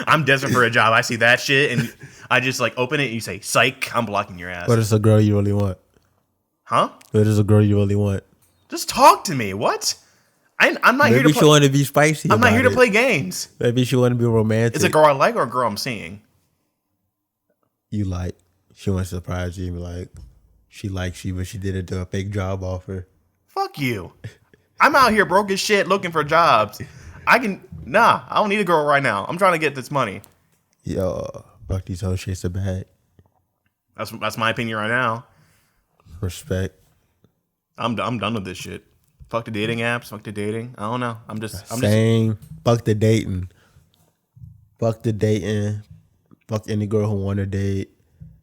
I'm desperate for a job. I see that shit and I just like open it and you say, psych, I'm blocking your ass. What is a girl you really want? Huh? What is a girl you really want? Just talk to me. What? I'm not here to Maybe she want to be spicy. I'm not here to play games. Maybe she want to be romantic. It's a girl I like or a girl I'm seeing? You like. She wants to surprise you and be like, she likes you, but she didn't do a fake job offer. Fuck you. I'm out here broke as shit looking for jobs. I don't need a girl right now. I'm trying to get this money. Yo, fuck these whole shit's a bag. That's my opinion right now. Respect. I'm done with this shit. Fuck the dating apps. Fuck the dating. I don't know. I'm just Fuck the dating. Fuck the dating. Fuck any girl who want to date.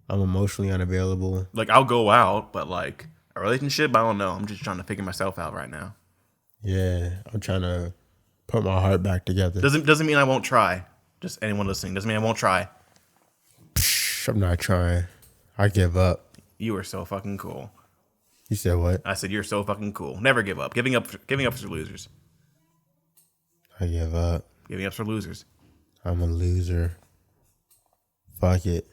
I'm emotionally unavailable. Like, I'll go out, but like a relationship, I don't know. I'm just trying to figure myself out right now. Yeah, I'm trying to put my heart back together. Doesn't mean I won't try. Just anyone listening. Doesn't mean I won't try. I'm not trying. I give up. You are so fucking cool. You said what? I said you're so fucking cool. Never give up. Giving up for losers. I give up. Giving up for losers. I'm a loser. Fuck it.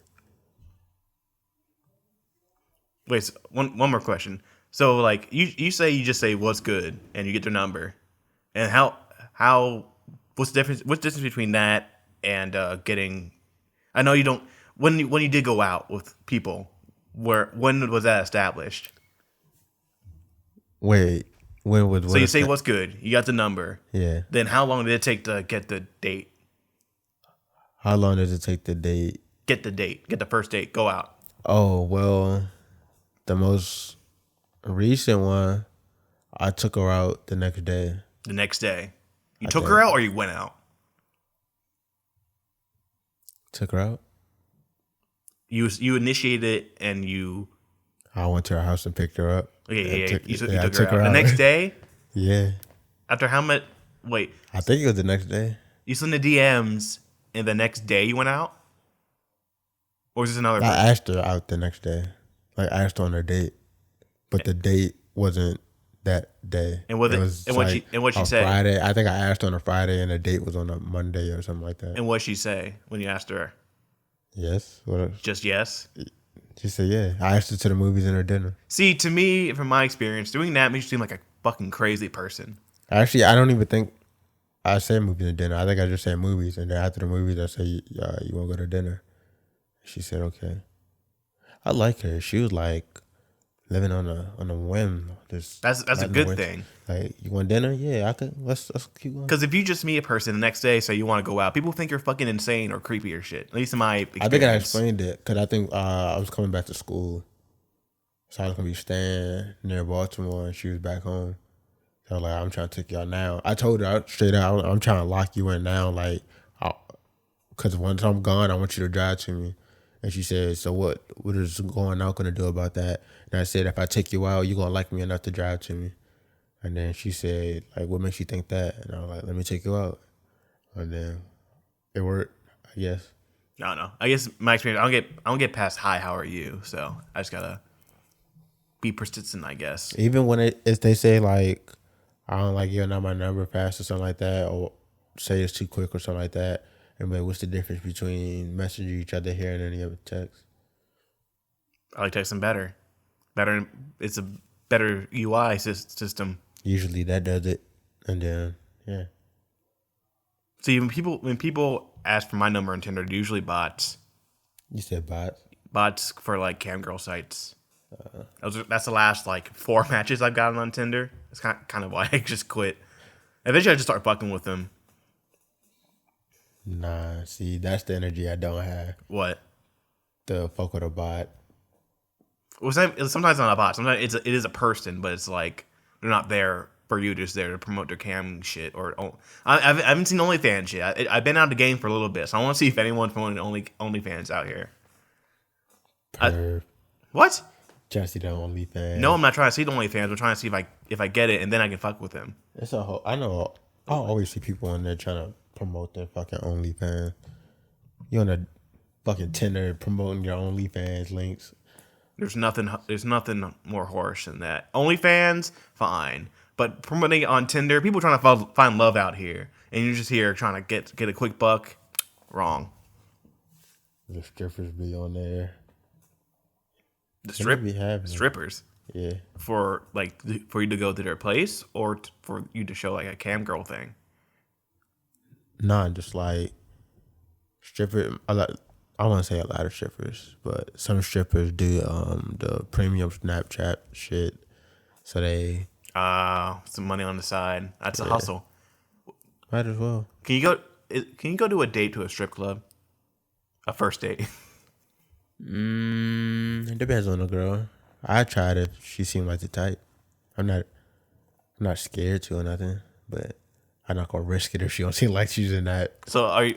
Wait, so one more question. So like you say you just say what's good and you get their number, and what's the difference between that and getting? I know you don't when you did go out with people. When was that established? Wait, when was so you say what's good? You got the number. Yeah. Then how long did it take to get the date? How long does it take to date? Get the date. Get the first date. Go out. Oh well, the most recent one, I took her out the next day. The next day, you took her out or you went out? Took her out. You initiated it and you. I went to her house and picked her up. Yeah. You took her out. The next day? Yeah. After how much? Wait. I think it was the next day. You sent the DMs and the next day you went out? Or was this another I asked her out the next day. Like, I asked her on her date. But the date wasn't that day. And what she said? Friday. I think I asked her on a Friday and the date was on a Monday or something like that. And what'd she say when you asked her? Yes. Just yes? She said, yeah. I asked her to the movies and her dinner. See, to me, from my experience, doing that makes you seem like a fucking crazy person. Actually, I don't even think I said movies and dinner. I think I just said movies. And then after the movies, I said, you want to go to dinner? She said, okay. I like her. She was like living on a whim. That's a good thing. Like, you want dinner? Yeah, I could. Let's keep going. Because if you just meet a person the next day, say you want to go out, people think you're fucking insane or creepy or shit. At least in my experience. I think I explained it because I think I was coming back to school, so I was gonna be staying near Baltimore, and she was back home. So I was like, I'm trying to take y'all now. I told her straight out, I'm trying to lock you in now, like, because once I'm gone, I want you to drive to me. And she said, so what is going out going to do about that? And I said, if I take you out, you're going to like me enough to drive to me. And then she said, like, what makes you think that? And I was like, let me take you out. And then it worked, I guess. I don't know. I guess my experience, I don't get past hi, how are you? So I just got to be persistent, I guess. Even when if they say, like, I don't like giving out my number fast or something like that, or say it's too quick or something like that. And like, what's the difference between messaging each other here and any other text? I like texting better. It's a better UI system. Usually that does it, and then yeah. See, when people ask for my number on Tinder, they're usually bots. You said bots. Bots for like cam girl sites. That's the last like 4 matches I've gotten on Tinder. That's kind of why I just quit. Eventually, I just start fucking with them. Nah, see, that's the energy I don't have. What? The fuck with a bot. Well, sometimes not a bot. Sometimes it is a person, but it's like they're not there for you. Just there to promote their cam shit. I haven't seen OnlyFans yet. I've been out of the game for a little bit, so I want to see if anyone's promoting OnlyFans out here. What? Trying to see the OnlyFans. No, I'm not trying to see the OnlyFans. I'm trying to see if I get it, and then I can fuck with him. It's a whole. I know. I always see people on there trying to promote their fucking OnlyFans. You on a fucking Tinder promoting your OnlyFans links. There's nothing more harsh than that. OnlyFans, fine, but promoting it on Tinder, people trying to find love out here, and you're just here trying to get a quick buck. Wrong. The strippers be on there. The strippers. Yeah. For you to go to their place, or for you to show like a cam girl thing. Nah, just like stripper. I want to say a lot of strippers, but some strippers do the premium Snapchat shit. So they some money on the side. That's a hustle. Might as well. Can you go do a date to a strip club? A first date. It depends on the girl. I tried if she seemed like the type. I'm not scared to or nothing, but I'm not gonna risk it if she don't seem like she's in that. So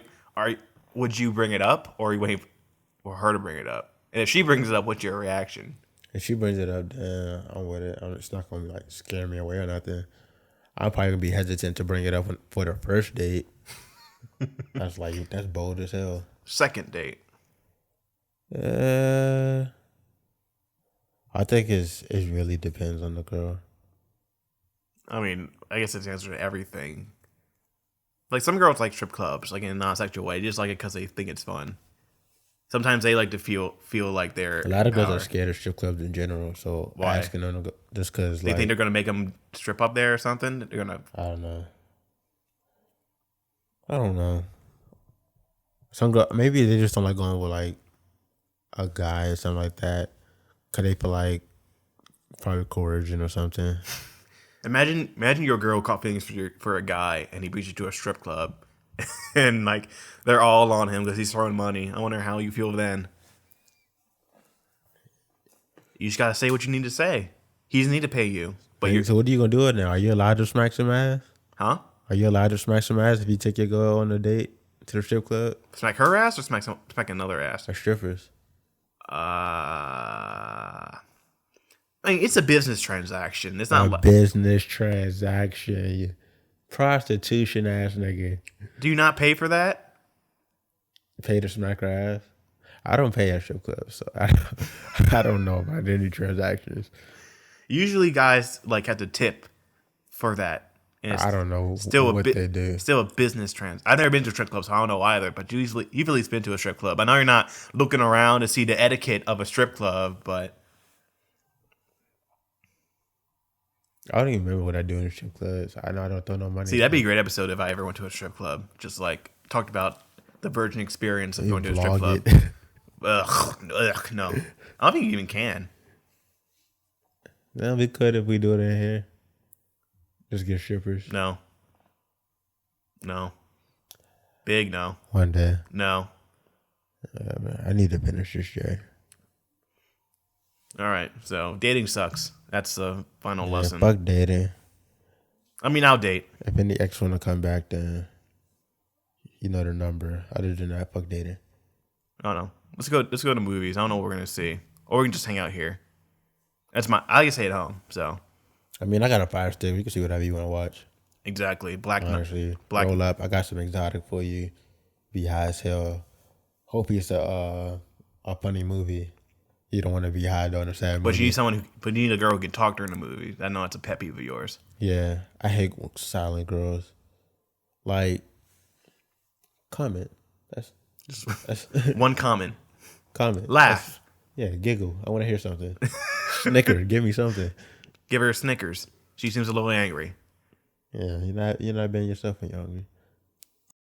would you bring it up, or are you waiting for her to bring it up? And if she brings it up, what's your reaction? If she brings it up, then I'm with it. It's not gonna like scare me away or nothing. I'm probably gonna be hesitant to bring it up for the first date. That's bold as hell. Second date. I think it really depends on the girl. I mean, I guess it's the answer to everything. Like, some girls like strip clubs, like in a non-sexual way, just like it because they think it's fun. Sometimes they like to feel like they're. A lot of girls are scared of strip clubs in general, so why? Asking them to go, just because they think they're gonna make them strip up there or something. They're gonna. I don't know. Some girl, maybe they just don't like going with like a guy or something like that, cause they feel like probably coercion or something. Imagine your girl caught feelings for a guy, and he brings you to a strip club, and like they're all on him because he's throwing money. I wonder how you feel then. You just gotta say what you need to say. He doesn't need to pay you. But so what are you gonna do it now? Are you allowed to smack some ass? Huh? Are you allowed to smack some ass if you take your girl on a date to the strip club? Smack her ass or smack another ass? Or strippers? I mean, it's a business transaction. It's not a business transaction. You prostitution ass nigga. Do you not pay for that? Pay to smack her ass? I don't pay at strip clubs, so I don't know about any transactions. Usually, guys like have to tip for that. And I don't know what they do. Still a business I've never been to a strip club, so I don't know either. But you've at least been to a strip club. I know you're not looking around to see the etiquette of a strip club, but I don't even remember what I do in strip clubs. I know I don't throw no money. See, that'd be a great episode if I ever went to a strip club. Just like talked about the virgin experience of going to a strip club. Ugh, no. I don't think you even can. No, we could if we do it in here. Just get strippers. No. Big no. One day. No. I need to finish this year. All right. So dating sucks. That's the final lesson. Fuck dating. I mean, I'll date. If any ex want to come back, then you know the number. Other than that, fuck dating. I don't know. Let's go to movies. I don't know what we're gonna see, or we can just hang out here. I can stay at home. So. I mean, I got a Fire Stick. We can see whatever you want to watch. Exactly. Roll up. I got some exotic for you. Be high as hell. Hope it's a funny movie. You don't want to be high during a sad movie. But you need a girl who can talk during the movie. I know it's a pet peeve of yours. Yeah, I hate silent girls. Like, comment. That's one comment. Comment. Laugh. Giggle. I want to hear something. Snicker. Give me something. Give her a Snickers. She seems a little angry. Yeah, you're not being yourself when you're hungry.